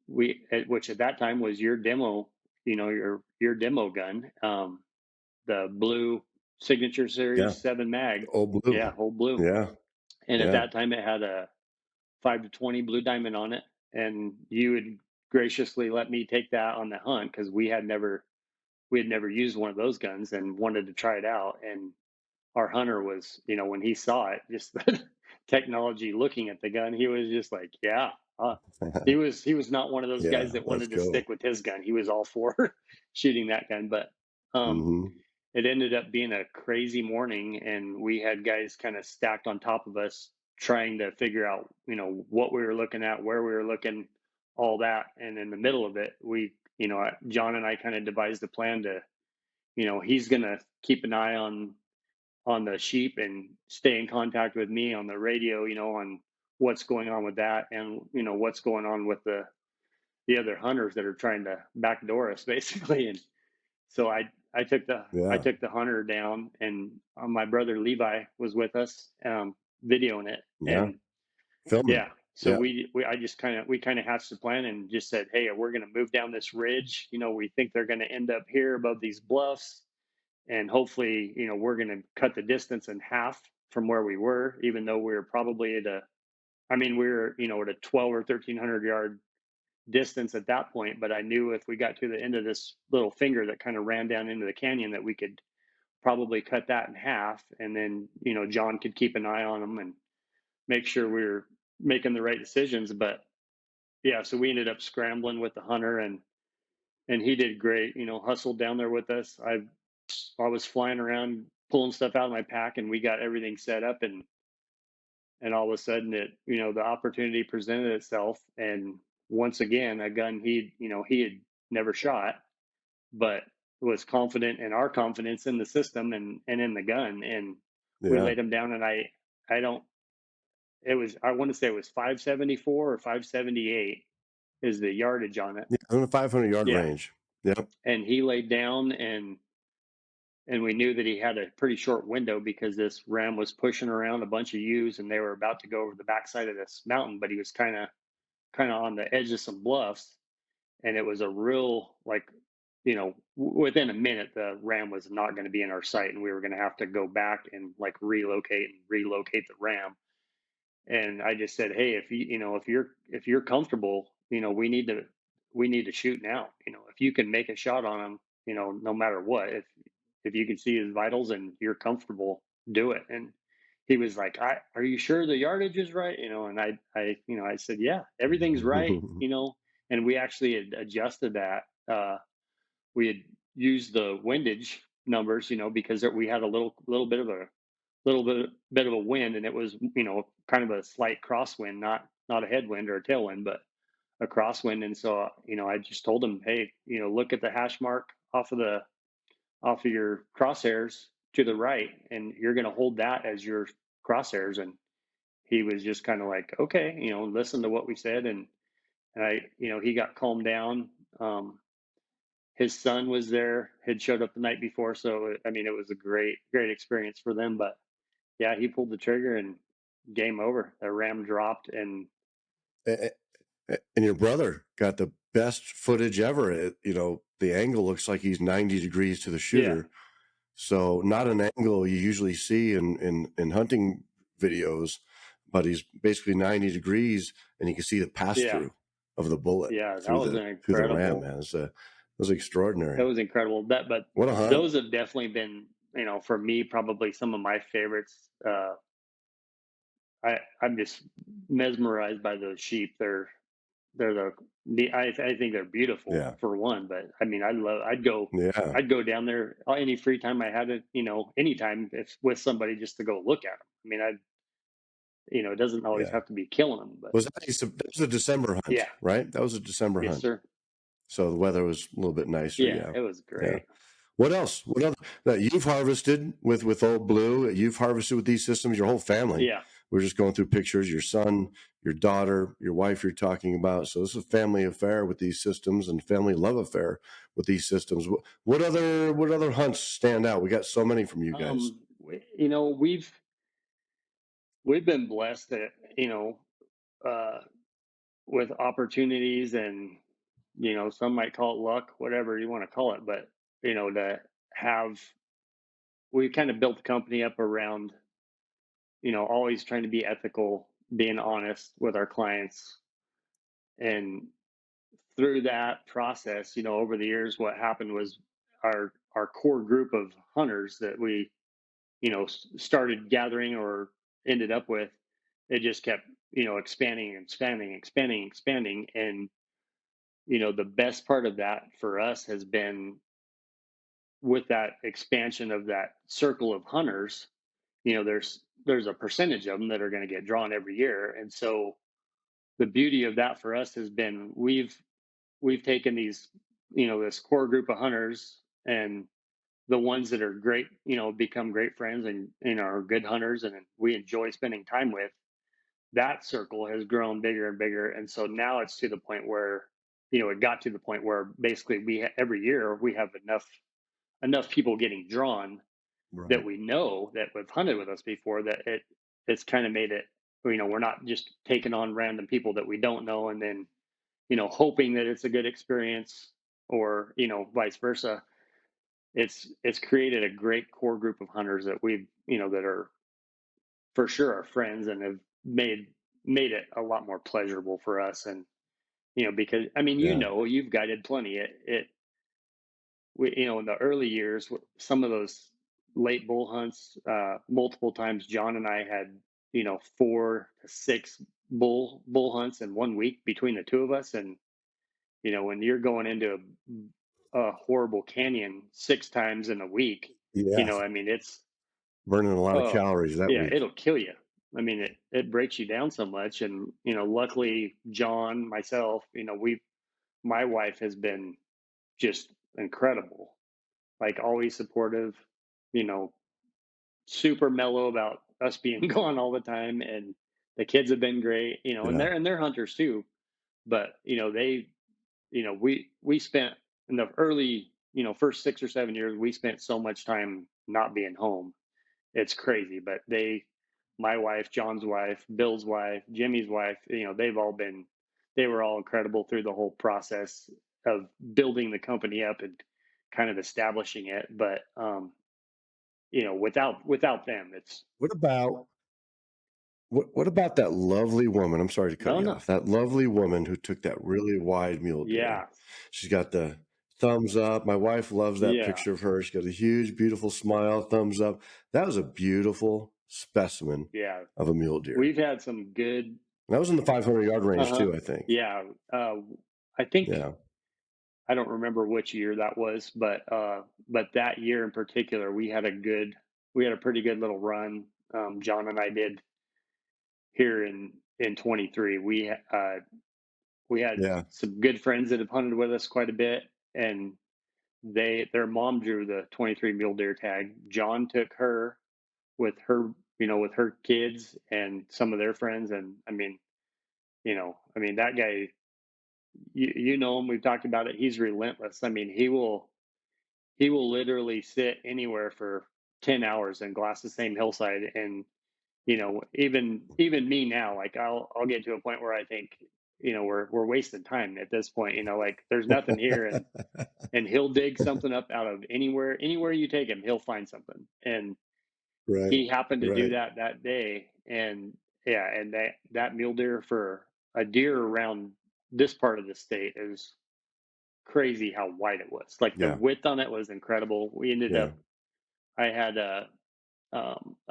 which at that time was your demo, your demo gun, the blue Signature Yeah. Series 7 mag. Old Yeah, blue. whole blue. Yeah. And at Yeah. that time, it had a 5 to 20 blue diamond on it, and you had graciously let me take that on the hunt because we had never used one of those guns and wanted to try it out. And our hunter was, when he saw it, just the technology, looking at the gun, he was just like, yeah. He was not one of those guys Yeah. that Let's wanted to go. stick with his gun. He was all for shooting that gun. But um, Mm-hmm. it ended up being a crazy morning, and we had guys kind of stacked on top of us trying to figure out, what we were looking at, where we were looking, all that. And in the middle of it, John and I kind of devised a plan to, he's going to keep an eye on the sheep and stay in contact with me on the radio, on what's going on with that, and what's going on with the other hunters that are trying to backdoor us, basically. And so I Yeah. took the hunter down, and my brother Levi was with us, videoing it. Yeah. And Filming. yeah, so Yeah. we kind of hatched a plan and just said, hey, we're going to move down this ridge. We think they're going to end up here above these bluffs, and hopefully, we're going to cut the distance in half from where we were, even though we were probably I mean, we were, at a 12 or 1300 yard distance at that point. But I knew if we got to the end of this little finger that kind of ran down into the canyon, that we could probably cut that in half. And then, John could keep an eye on them and make sure we were making the right decisions. But yeah, so we ended up scrambling with the hunter, and he did great, hustled down there with us. I was flying around pulling stuff out of my pack, and we got everything set up, and all of a sudden the opportunity presented itself. And once again, a gun he had never shot, but was confident in our confidence in the system and in the gun. And we Yeah. laid him down, and I don't I want to say it was 574 or 578 is the yardage on it. Yeah, in the 500-yard Yeah. range. Yep. And he laid down, and we knew that he had a pretty short window because this ram was pushing around a bunch of ewes, and they were about to go over the backside of this mountain. But he was kind of on the edge of some bluffs, and it was a real, like, within a minute the ram was not going to be in our sight, and we were going to have to go back and like relocate the ram. And I just said, hey, if you're comfortable, we need to shoot now. If you can make a shot on him, no matter what, if you can see his vitals and you're comfortable, do it. And he was like, are you sure the yardage is right? And I said, yeah, everything's right. And we actually had adjusted that. We had used the windage numbers, because we had a little bit of a wind, and it was, kind of a slight crosswind, not a headwind or a tailwind, but a crosswind. And so, I just told him, hey, look at the hash mark off of your crosshairs to the right, and you're going to hold that as your crosshairs. And he was just kind of like, okay, listen to what we said. And he got calmed down. His son was there, had showed up the night before. So, I mean, it was a great experience for them. But yeah, he pulled the trigger, and game over. The ram dropped, and And your brother got the best footage ever. The angle looks like he's 90 degrees to the yeah, shooter. So not an angle you usually see in hunting videos, but he's basically 90 degrees, and you can see the pass yeah, through of the bullet yeah. That through was the an through the ram, incredible. man. It was That extraordinary. was incredible. But What a hunt. those have definitely been, for me, probably some of my favorites. I'm just mesmerized by those sheep. They're I think they're beautiful Yeah. for one. But I mean, Yeah. I'd go down there any free time I had it. Anytime if with somebody, just to go look at them. I mean, it doesn't always Yeah. have to be killing them, but That was a December hunt, yeah, right? That was a December yes, hunt. sir. So the weather was a little bit nicer. Yeah, Yeah. it was Yeah. great. What else? What other that you've harvested with Old Blue? You've harvested with these systems. Your whole family. Yeah. We're just going through pictures. Your son, your daughter, your wife. You're talking about. So this is a family affair with these systems, and family love affair with these systems. What other hunts stand out? We got so many from you guys. We've been blessed that uh, with opportunities, and some might call it luck, whatever you want to call it. But to have we kind of built the company up around always trying to be ethical, being honest with our clients. And through that process, over the years, what happened was our core group of hunters that we started gathering or ended up with, it just kept expanding and expanding. And the best part of that for us has been, with that expansion of that circle of hunters, there's a percentage of them that are going to get drawn every year. And so the beauty of that for us has been, we've taken this core group of hunters, and the ones that are great, become great friends, and are good hunters, and we enjoy spending time with. That circle has grown bigger and bigger. And so now it's to the point where, it got to the point where basically every year we have enough people getting drawn that Right. we know that have hunted with us before, that it's kind of made it, we're not just taking on random people that we don't know, and then hoping that it's a good experience, or vice versa. It's created a great core group of hunters that we've, that are for sure are friends and have made it a lot more pleasurable for us. And because I mean, Yeah. you've guided plenty. In the early years, some of those late bull hunts, multiple times, John and I had 4 to 6 bull hunts in 1 week between the two of us. And when you're going into a horrible canyon 6 times in a week, Yeah. I mean, it's Burning a lot of oh calories that yeah, week. it'll kill you. I mean, it breaks you down so much. And luckily, John, myself, we my wife has been just incredible, like always supportive, you know, super mellow about us being gone all the time. And the kids have been great, and Yeah. they're hunters too. But we spent in the early, first 6 or 7 years, we spent so much time not being home. It's crazy. But my wife, John's wife, Bill's wife, Jimmy's wife, they were all incredible through the whole process of building the company up and kind of establishing it. But without them, it's What about what about that lovely woman? I'm sorry to cut no, you no, off. That lovely woman who took that really wide mule deer. yeah, She's got the thumbs up. My wife loves that yeah, picture of her. She's got a huge, beautiful smile, thumbs up. That was a beautiful specimen yeah. of a mule deer. We've had some good, That was in the 500-yard range uh-huh, too, I think. yeah. I think Yeah. I don't remember which year that was, but that year in particular, we had a pretty good little run. John and I did here in 23. We had Yeah. some good friends that have hunted with us quite a bit, and their mom drew the 23 mule deer tag. John took her with with her kids and some of their friends. And I mean that guy, you know him, we've talked about it. He's relentless. I mean, he will literally sit anywhere for 10 hours and glass the same hillside. And even me now, like I'll get to a point where I think we're wasting time at this point. Like there's nothing here. And he'll dig something up out of anywhere you take him, he'll find something. And Right. he happened to do Right. that day. And yeah, and that mule deer, for a deer around this part of the state, is crazy how wide it was. Like the Yeah. width on it was incredible. We ended Yeah. up I had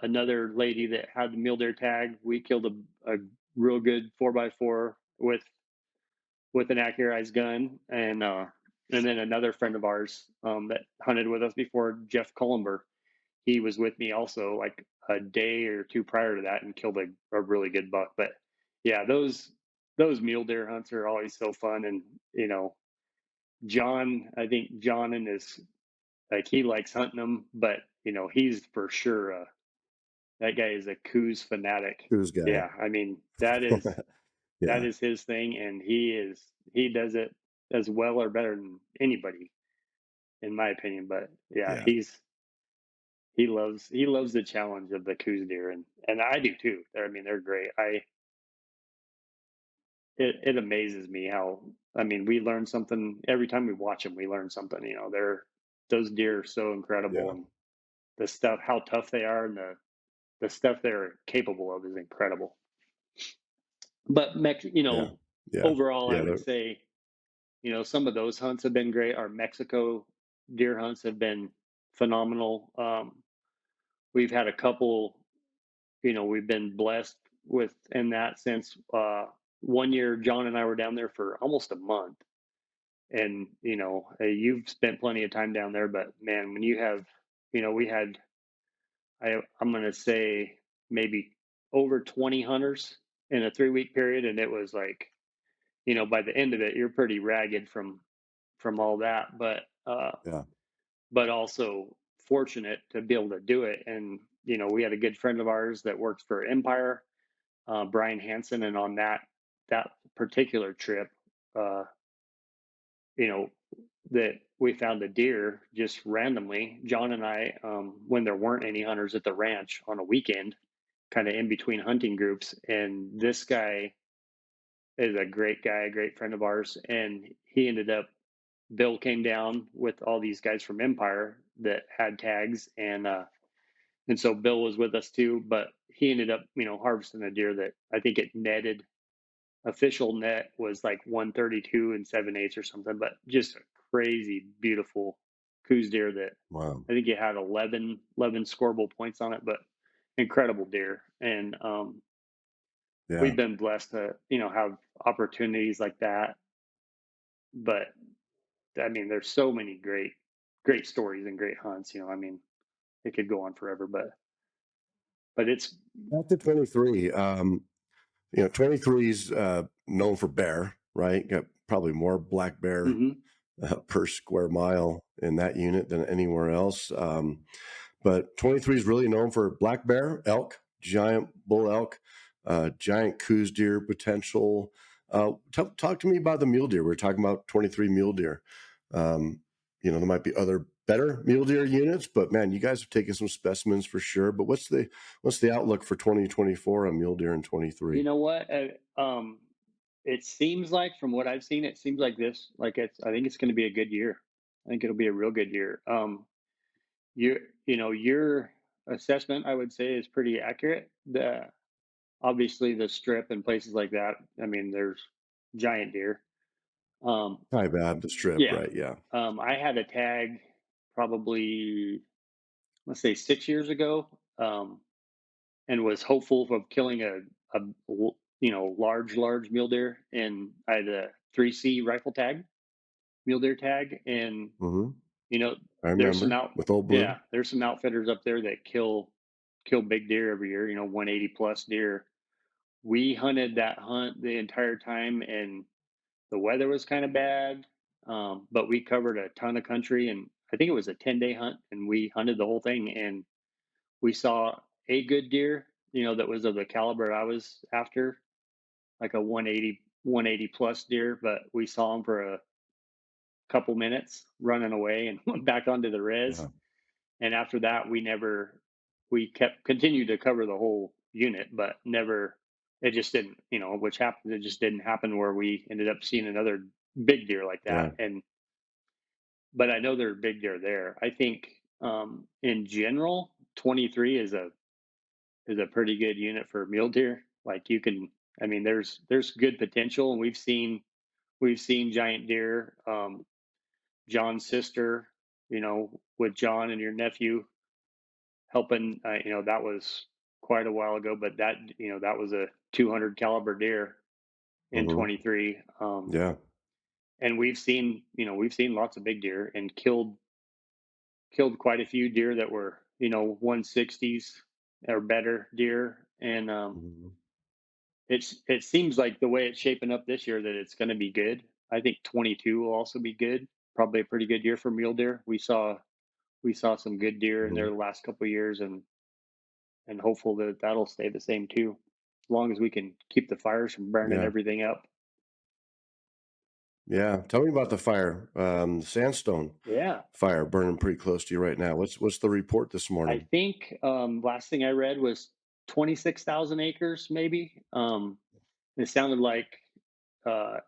another lady that had the mule deer tag. We killed a real good 4x4 with an accurized gun. And then another friend of ours, that hunted with us before, Jeff Cullenber, he was with me also, like a day or two prior to that, and killed a really good buck. But yeah, those mule deer hunts are always so fun. And I think John and his, like, he likes hunting them. But he's for sure that guy is a coos fanatic. Who's guy? Yeah, I mean that Yeah. is his thing. And he does it as well or better than anybody, in my opinion. But yeah, Yeah. he loves the challenge of the coos deer. And I do too. I mean, they're great. It amazes me how, I mean, we learn something every time we watch them. We learn something. Those deer are so incredible. Yeah. And the stuff, how tough they are, and the stuff they're capable of is incredible. But Yeah. Yeah. overall, I Yeah. would say, some of those hunts have been great. Our Mexico deer hunts have been phenomenal. We've had a couple, we've been blessed with in that sense. One year, John and I were down there for almost a month. And, you've spent plenty of time down there. But man, when you have, we had, I'm going to say, maybe over 20 hunters in a 3 week period. And it was like, by the end of it, you're pretty ragged from all that. Yeah. But also fortunate to be able to do it. And we had a good friend of ours that works for Empire, Brian Hansen. And on that particular trip, uh, you know, that we found a deer just randomly. John and I, when there weren't any hunters at the ranch on a weekend, kind of in between hunting groups. And this guy is a great guy, a great friend of ours. And he ended up, Bill came down with all these guys from Empire that had tags. And so Bill was with us too. But he ended up, harvesting a deer that I think it netted. Official net was like 132 and 7/8 or something, but just a crazy beautiful coos deer that Wow. I think it had 11 scoreable points on it, but incredible deer. And Yeah. we've been blessed to, have opportunities like that. But I mean, there's so many great stories and great hunts. I mean, it could go on forever, but it's. Back to 23. 23's known for bear, right? Got probably more black bear Mhm. per square mile in that unit than anywhere else. But 23 is really known for black bear, elk, giant bull elk, giant coos deer potential. Talk to me about the mule deer. We're talking about 23 mule deer. Um, there might be other better mule deer units, but man, you guys have taken some specimens for sure. But what's the outlook for 2024 on mule deer in You 23? know what? It seems like, from what I've seen, it seems like this. Like I think it's going to be a good year. I think it'll be a real good year. Your, your assessment, I would say, is pretty accurate. The Obviously the strip and places like that. I mean, there's giant deer. Um, Kaibab, the strip, yeah. right? Yeah. I had a tag probably, let's say, 6 years ago. And was hopeful of killing a large mule deer, and I had a 3C rifle tag, mule deer tag, and Hmm. you know I there's some remember out with Old yeah, Blue. there's some outfitters up there that kill big deer every year, 180 plus deer. We hunted that hunt the entire time, and the weather was kind of bad, but we covered a ton of country, and I think it was a 10-day hunt, and we hunted the whole thing, and we saw a good deer, that was of the caliber I was after, like a 180 plus deer, but we saw him for a couple minutes running away and went back onto the res. Yeah. And after that, we kept continued to cover the whole unit, but never, it just didn't, which happened. It just didn't happen where we ended up seeing another big deer like Yeah. that. But I know there are big deer there. I think, in general, 23 is a pretty good unit for mule deer. Like you can, I mean, there's good potential, and we've seen giant deer. John's sister, with John and your nephew helping, that was quite a while ago, but that was a 200 caliber deer in Hmm. 23. Yeah. And we've seen lots of big deer and killed quite a few deer that were 160s or better deer. And Hmm. it seems like the way it's shaping up this year that it's going to be good. I think 22 will also be good. Probably a pretty good year for mule deer. We saw some good deer in there Hmm. the last couple of years, and hopeful that that'll stay the same too, as long as we can keep the fires from burning Yeah. everything up. Yeah. Tell me about the fire, sandstone Yeah, fire burning pretty close to you right now. What's the report this I morning? think last thing I read was 26,000 acres, maybe. It sounded like uh,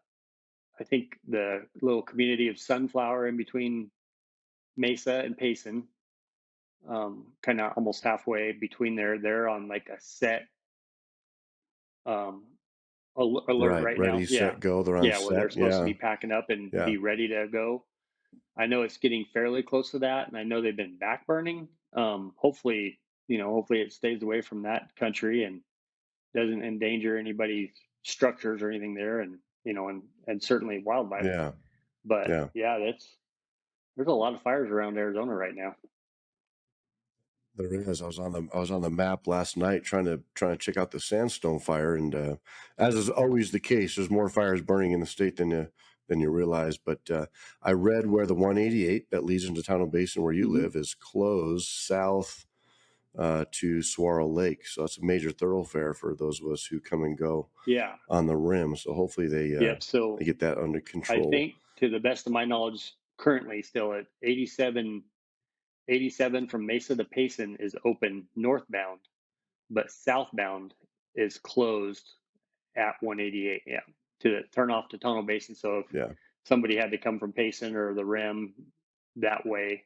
I think the little community of Sunflower in between Mesa and Payson, kind of almost halfway between there. They're on like a set um, alert Right. right now. Ready, Yeah, set, go. They're on yeah, where they're set. supposed to Yeah. be packing up and Yeah. be ready to go. I know it's getting fairly close to that, and I know they've been back burning. Hopefully it stays away from that country and doesn't endanger anybody's structures or anything there, and certainly wildlife. Yeah. But Yeah. yeah, there's a lot of fires around Arizona right now. There is. I was on the map last night trying to check out the sandstone fire, and as is always the case, there's more fires burning in the state than you realize. But I read where the 188 that leads into Town Basin, where you Hmm. live, is closed south to Saguaro Lake. So it's a major thoroughfare for those of us who come and go Yeah. on the rim. So hopefully Yep. they So get that under I control. think, to the best of my knowledge, currently still at 87 from Mesa to Payson is open northbound, but southbound is closed at 188. Yeah, to turn off to Tunnel Basin. So if Yeah. somebody had to come from Payson or the Rim that way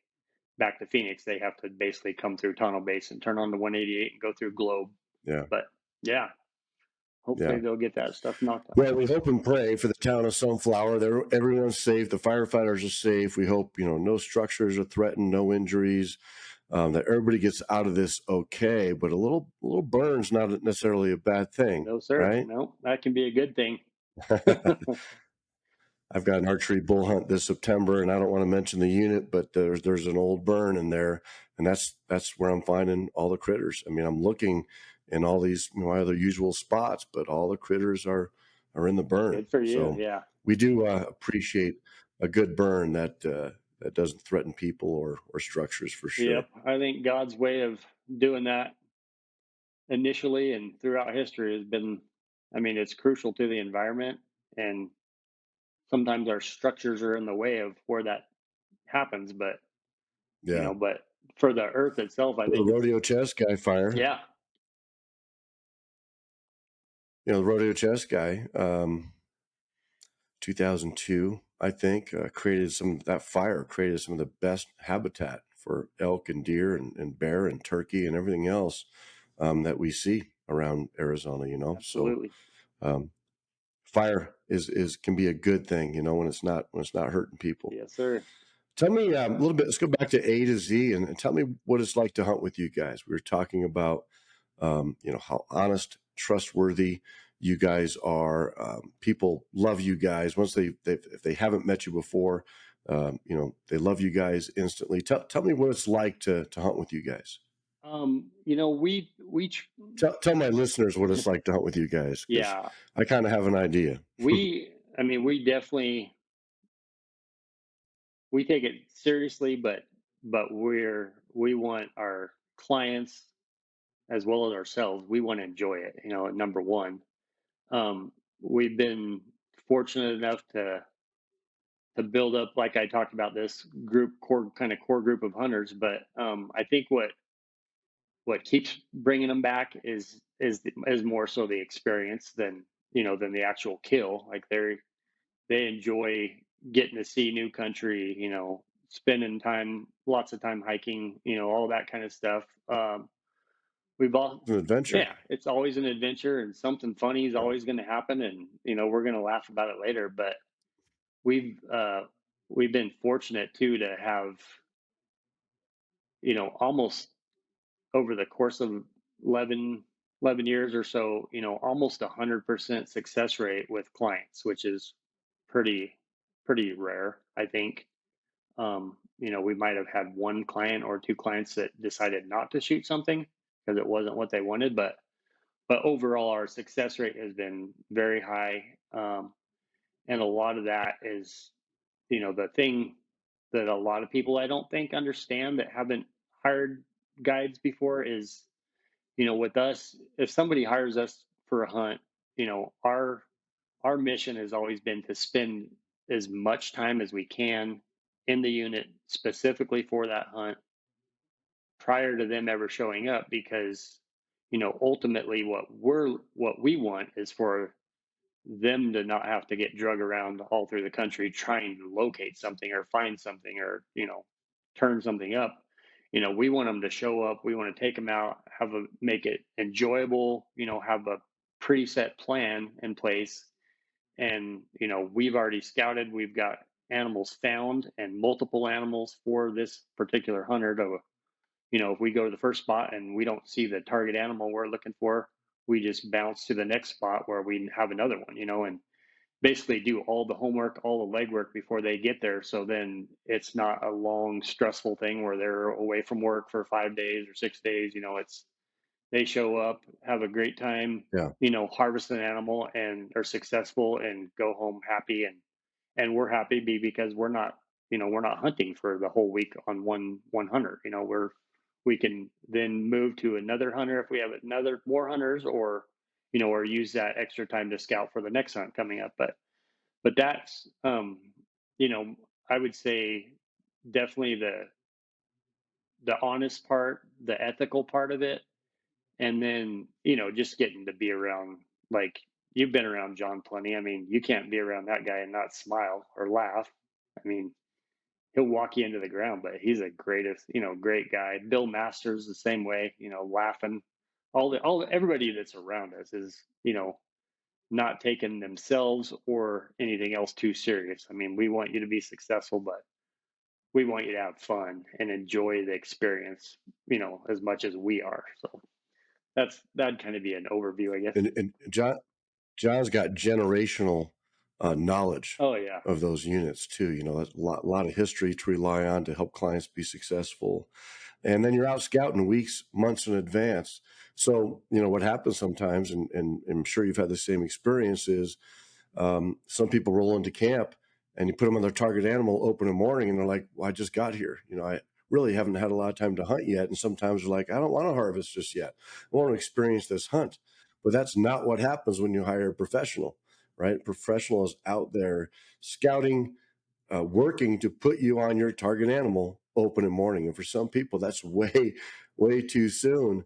back to Phoenix, they have to basically come through Tunnel Basin, turn on the 188, and go through Globe. Yeah. But yeah, hopefully Yeah. they'll get that stuff knocked out. Well, we hope and pray for the town of Sunflower. Everyone's safe. The firefighters are safe. We hope, no structures are threatened, no injuries, that everybody gets out of this okay. But a little burn's not necessarily a bad thing, No, sir. right? No, that can be a good thing. I've got an archery bull hunt this September, and I don't want to mention the unit, but there's an old burn in there, and that's where I'm finding all the critters. I mean, I'm looking in all these my other usual spots, but all the critters are in the burn. Good for you. So Yeah. we do appreciate a good burn that doesn't threaten people or structures for sure. Yep. I think God's way of doing that initially and throughout history has been, I mean, it's crucial to the environment. And sometimes our structures are in the way of where that happens. But, Yeah, but for the earth itself, I the think it's, rodeo chest guy fire. yeah, The rodeo chest guy. 2002, I think, that fire created some of the best habitat for elk and deer and bear and turkey and everything else that we see around Arizona. So absolutely. um, fire is can be a good thing, when it's not hurting people. Yes, sir. Tell me a little bit. Let's go back to A to Z and tell me what it's like to hunt with you guys. We were talking about, how honest, trustworthy you guys are. People love you guys once if they haven't met you before. They love you guys instantly. Tell me what it's like to hunt with you guys. We Tell my listeners what it's like to hunt with you guys because yeah, I kind of have an idea. I mean, we definitely, we take it seriously, but we want our clients as well as ourselves, we want to enjoy it, number one. We've been fortunate enough to build up, like I talked about, this core group of hunters. But I think what keeps bringing them back is more so the experience than the actual kill. Like they enjoy getting to see new country, spending lots of time hiking, all that kind of stuff. We've all, It's an adventure. yeah, it's always an adventure, and something funny is Yeah. always going to happen, and we're going to laugh about it later. But we've uh, we've been fortunate too to have, almost over the course of 11 11 years or so, almost 100% success rate with clients, which is pretty pretty rare, I think. We might have had one client or two clients that decided not to shoot something because it wasn't what they wanted, but overall our success rate has been very high. And a lot of that is, the thing that a lot of people, I don't think, understand that haven't hired guides before is, with us, if somebody hires us for a hunt, our mission has always been to spend as much time as we can in the unit specifically for that hunt prior to them ever showing up, because ultimately what we want is for them to not have to get drug around all through the country trying to locate something or find something or turn something up. We want them to show up, we want to take them out, make it enjoyable, have a preset plan in place. And we've already scouted, we've got animals found and multiple animals for this particular hunter to, if we go to the first spot and we don't see the target animal we're looking for, we just bounce to the next spot where we have another one, and basically do all the homework, all the legwork before they get there. So then it's not a long, stressful thing where they're away from work for 5 days or 6 days. It's they show up, have a great time, Yeah. harvest an animal and are successful and go home happy. And we're happy because we're not hunting for the whole week on one hunter. We can then move to another hunter if we have another more hunters, or use that extra time to scout for the next hunt coming up. But that's, you know I would say, definitely the honest part, the ethical part of it. And then just getting to be around, like, you've been around John plenty. I mean, you can't be around that guy and not smile or laugh. I mean, he'll walk you into the ground, but he's a great guy. Bill Masters the same way, laughing everybody that's around us is, not taking themselves or anything else too serious. I mean, we want you to be successful, but we want you to have fun and enjoy the experience, as much as we are. So that'd kind of be an overview, I guess. And John's got generational knowledge Oh yeah. of those units too. You know, that's a lot of history to rely on to help clients be successful. And then you're out scouting weeks, months in advance. So, you know, what happens sometimes, and I'm sure you've had the same experience, is some people roll into camp and you put them on their target animal open in the morning and they're like, well, I just got here. You know, I really haven't had a lot of time to hunt yet. And sometimes they're like, I don't want to harvest just yet. I want to experience this hunt. But that's not what happens when you hire a professional, right? A professional is out there scouting, working to put you on your target animal open in morning. And for some people, that's way too soon.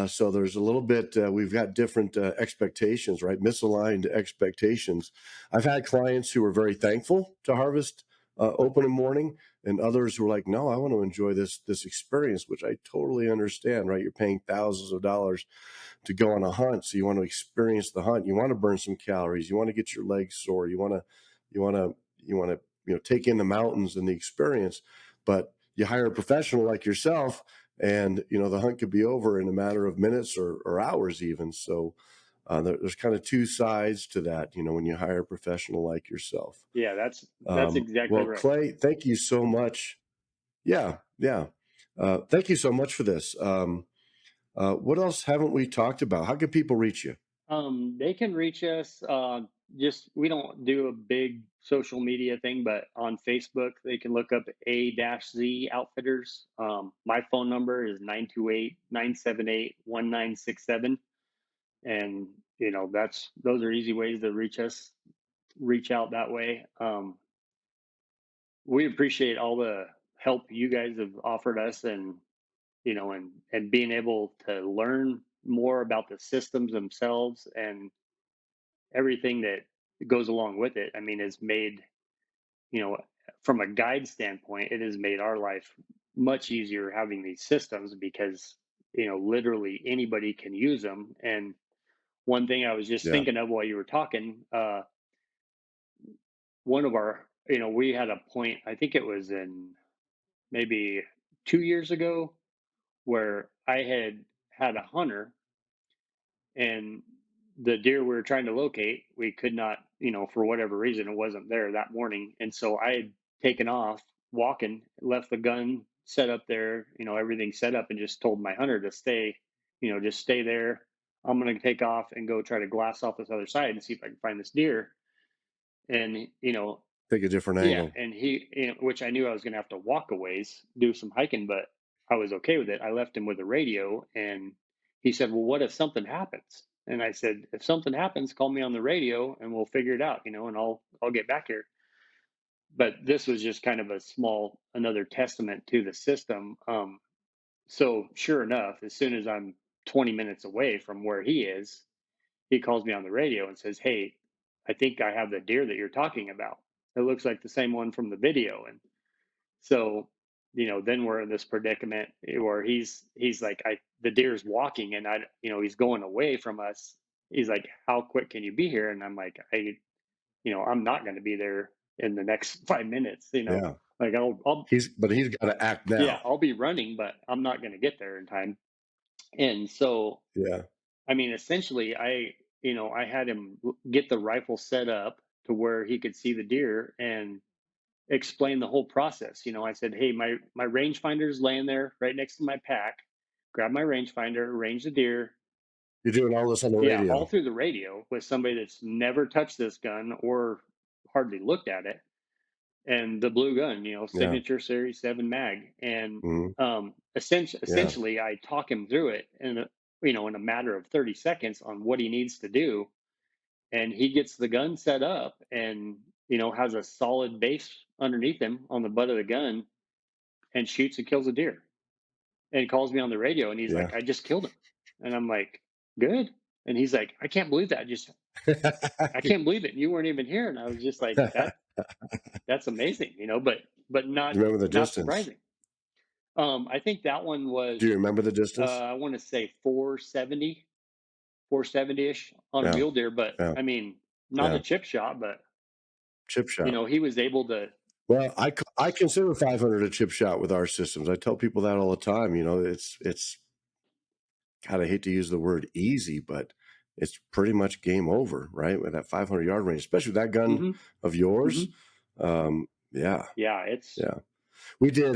So there's a little bit, we've got different expectations, right? Misaligned expectations. I've had clients who are very thankful to harvest open in morning, and others who are like, no, I want to enjoy this experience, which I totally understand, right? You're paying thousands of dollars to go on a hunt. So you want to experience the hunt. You want to burn some calories. You want to get your legs sore. You want to take in the mountains and the experience. But you hire a professional like yourself, and the hunt could be over in a matter of minutes or hours even. So there's kind of two sides to that. When you hire a professional like yourself. Yeah, that's exactly Well, right. Clay, thank you so much. Yeah, yeah. Thank you so much for this. What else haven't we talked about? How can people reach you? They can reach us. Just we don't do a big social media thing, but on Facebook they can look up A-Z Outfitters. My phone number is 928-978-1967, and those are easy ways to reach us. Reach out that way. We appreciate all the help you guys have offered us, and and being able to learn more about the systems themselves and everything that goes along with it. I mean, it's made, you know, from a guide standpoint, it has made our life much easier having these systems because, literally anybody can use them. And one thing I was just Yeah. thinking of while you were talking, one of our, we had a point, I think it was in maybe 2 years ago, where I had a hunter, and the deer we were trying to locate, we could not, for whatever reason, it wasn't there that morning. And so I had taken off walking, left the gun set up there, everything set up, and just told my hunter to stay, just stay there. I'm going to take off and go try to glass off this other side and see if I can find this deer. And, Take a different yeah, angle. and which I knew I was going to have to walk a ways, do some hiking, but I was okay with it. I left him with a radio, and he said, "Well, what if something happens?" And I said, "If something happens, call me on the radio, and we'll figure it out, and I'll get back here." But this was just kind of another testament to the system. So sure enough, as soon as I'm 20 minutes away from where he is, he calls me on the radio and says, "Hey, I think I have the deer that you're talking about. It looks like the same one from the video." And so, then we're in this predicament where he's like, the deer's walking, and he's going away from us. He's like, "How quick can you be here?" And I'm like, I'm not going to be there in the next 5 minutes. Yeah. Like But he's got to act yeah, now. I'll be running, but I'm not going to get there in time. And so, Yeah. I mean, essentially, I had him get the rifle set up to where he could see the deer and explain the whole process. I said, "Hey, my rangefinder's laying there right next to my pack. Grab my rangefinder, range the deer." You're doing all this on the Yeah, all radio. through the radio with somebody that's never touched this gun or hardly looked at it. And the blue gun, Yeah. signature series 7 mag. And Hmm. Yeah. essentially I talk him through it in a matter of 30 seconds on what he needs to do. And he gets the gun set up and, has a solid base underneath him on the butt of the gun, and shoots and kills a deer, and calls me on the radio, and he's Yeah. like, "I just killed him." And I'm like, "Good." And he's like, "I can't believe that. I You can't believe it. You weren't even here." And I was just like, that's amazing, but not remember the not distance. surprising. I think that one Do you was, remember the distance? I want to say 470, 470-ish on Yeah, mule deer, but yeah, I mean, not a yeah. chip shot, but Chip shot. he was able to. Well, I consider 500 a chip shot with our systems. I tell people that all the time. It's God, I hate to use the word easy, but it's pretty much game over, right? With that 500-yard range, especially with that gun Hmm. of Hmm. yours. Yeah, Yeah, it's. yeah. We did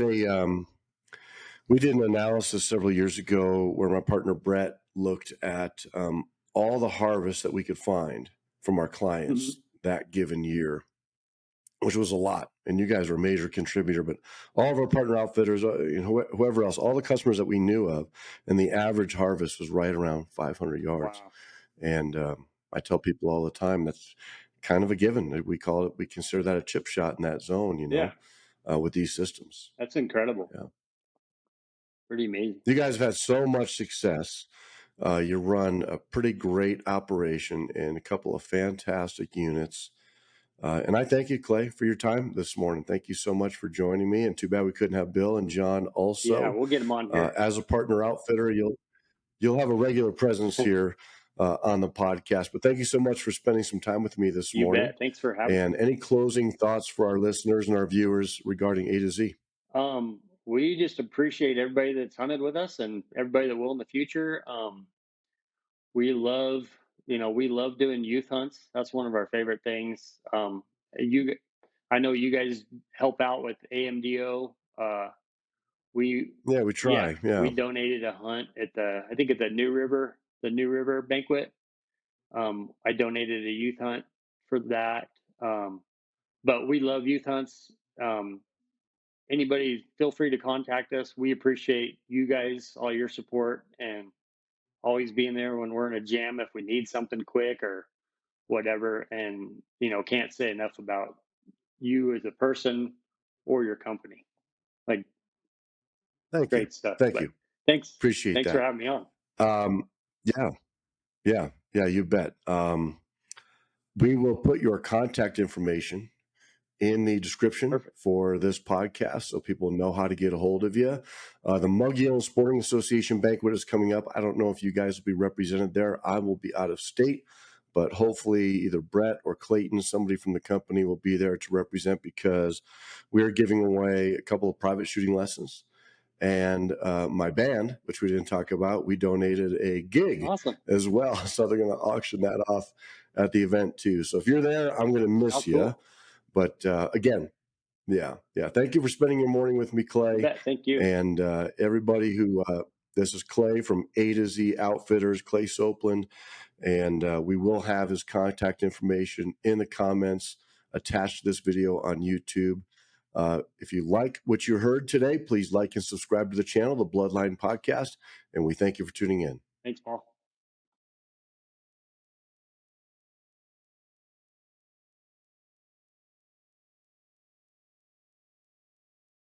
we did an analysis several years ago where my partner Brett looked at all the harvests that we could find from our Mhm. clients that given year, which was a lot. And you guys were a major contributor, but all of our partner outfitters, whoever else, all the customers that we knew of, and the average harvest was right around 500 yards. Wow. And I tell people all the time that's kind of a given. We consider that a chip shot in that zone, Yeah, with these systems. that's incredible. Yeah. Pretty amazing. You guys have had so much success. You run a pretty great operation and a couple of fantastic units. And I thank you, Clay, for your time this morning. Thank you so much for joining me. And too bad we couldn't have Bill and John Yeah, also. we'll get him on here. As a partner outfitter, you'll have a regular presence here on the podcast. But thank you so much for spending some time with me this You morning. bet. Thanks for having me. And any closing thoughts for our listeners and our viewers regarding A to Z? We just appreciate everybody that's hunted with us and everybody that will in the future. We love, we love doing youth hunts. That's one of our favorite things. You, I know you guys help out with AMDO. We, Yeah, we yeah, try. we Yeah. donated a hunt at I think at the New River banquet. I donated a youth hunt for that. Um, but we love youth hunts. Um, Anybody, feel free to contact us. We appreciate you guys, all your support, and always being there when we're in a jam if we need something quick or whatever. And can't say enough about you as a person or your company. Like, Thank you. great stuff. Thank But you. thanks, Appreciate thanks for that. having me on. Yeah. Yeah. Yeah. You bet. We will put your contact information in the description Perfect. for this podcast so people know how to get a hold of you. The Muggill Sporting Association banquet is coming up. I don't know if you guys will be represented there. I will be out of state, but hopefully either Brett or Clayton, somebody from the company, will be there to represent because we are giving away a couple of private shooting lessons. And my band, which we didn't talk about, we donated a gig Awesome. as well. So they're going to auction that off at the event too. So if you're there, I'm going to How miss you. cool. But again, yeah, yeah. Thank you for spending your morning with me, You Clay, bet. Thank you. and everybody who. This is Clay from A to Z Outfitters, Clay Sopeland, and we will have his contact information in the comments attached to this video on YouTube. If you like what you heard today, please like and subscribe to the channel, the Bloodline Podcast, and we thank you for tuning in. Thanks, Paul.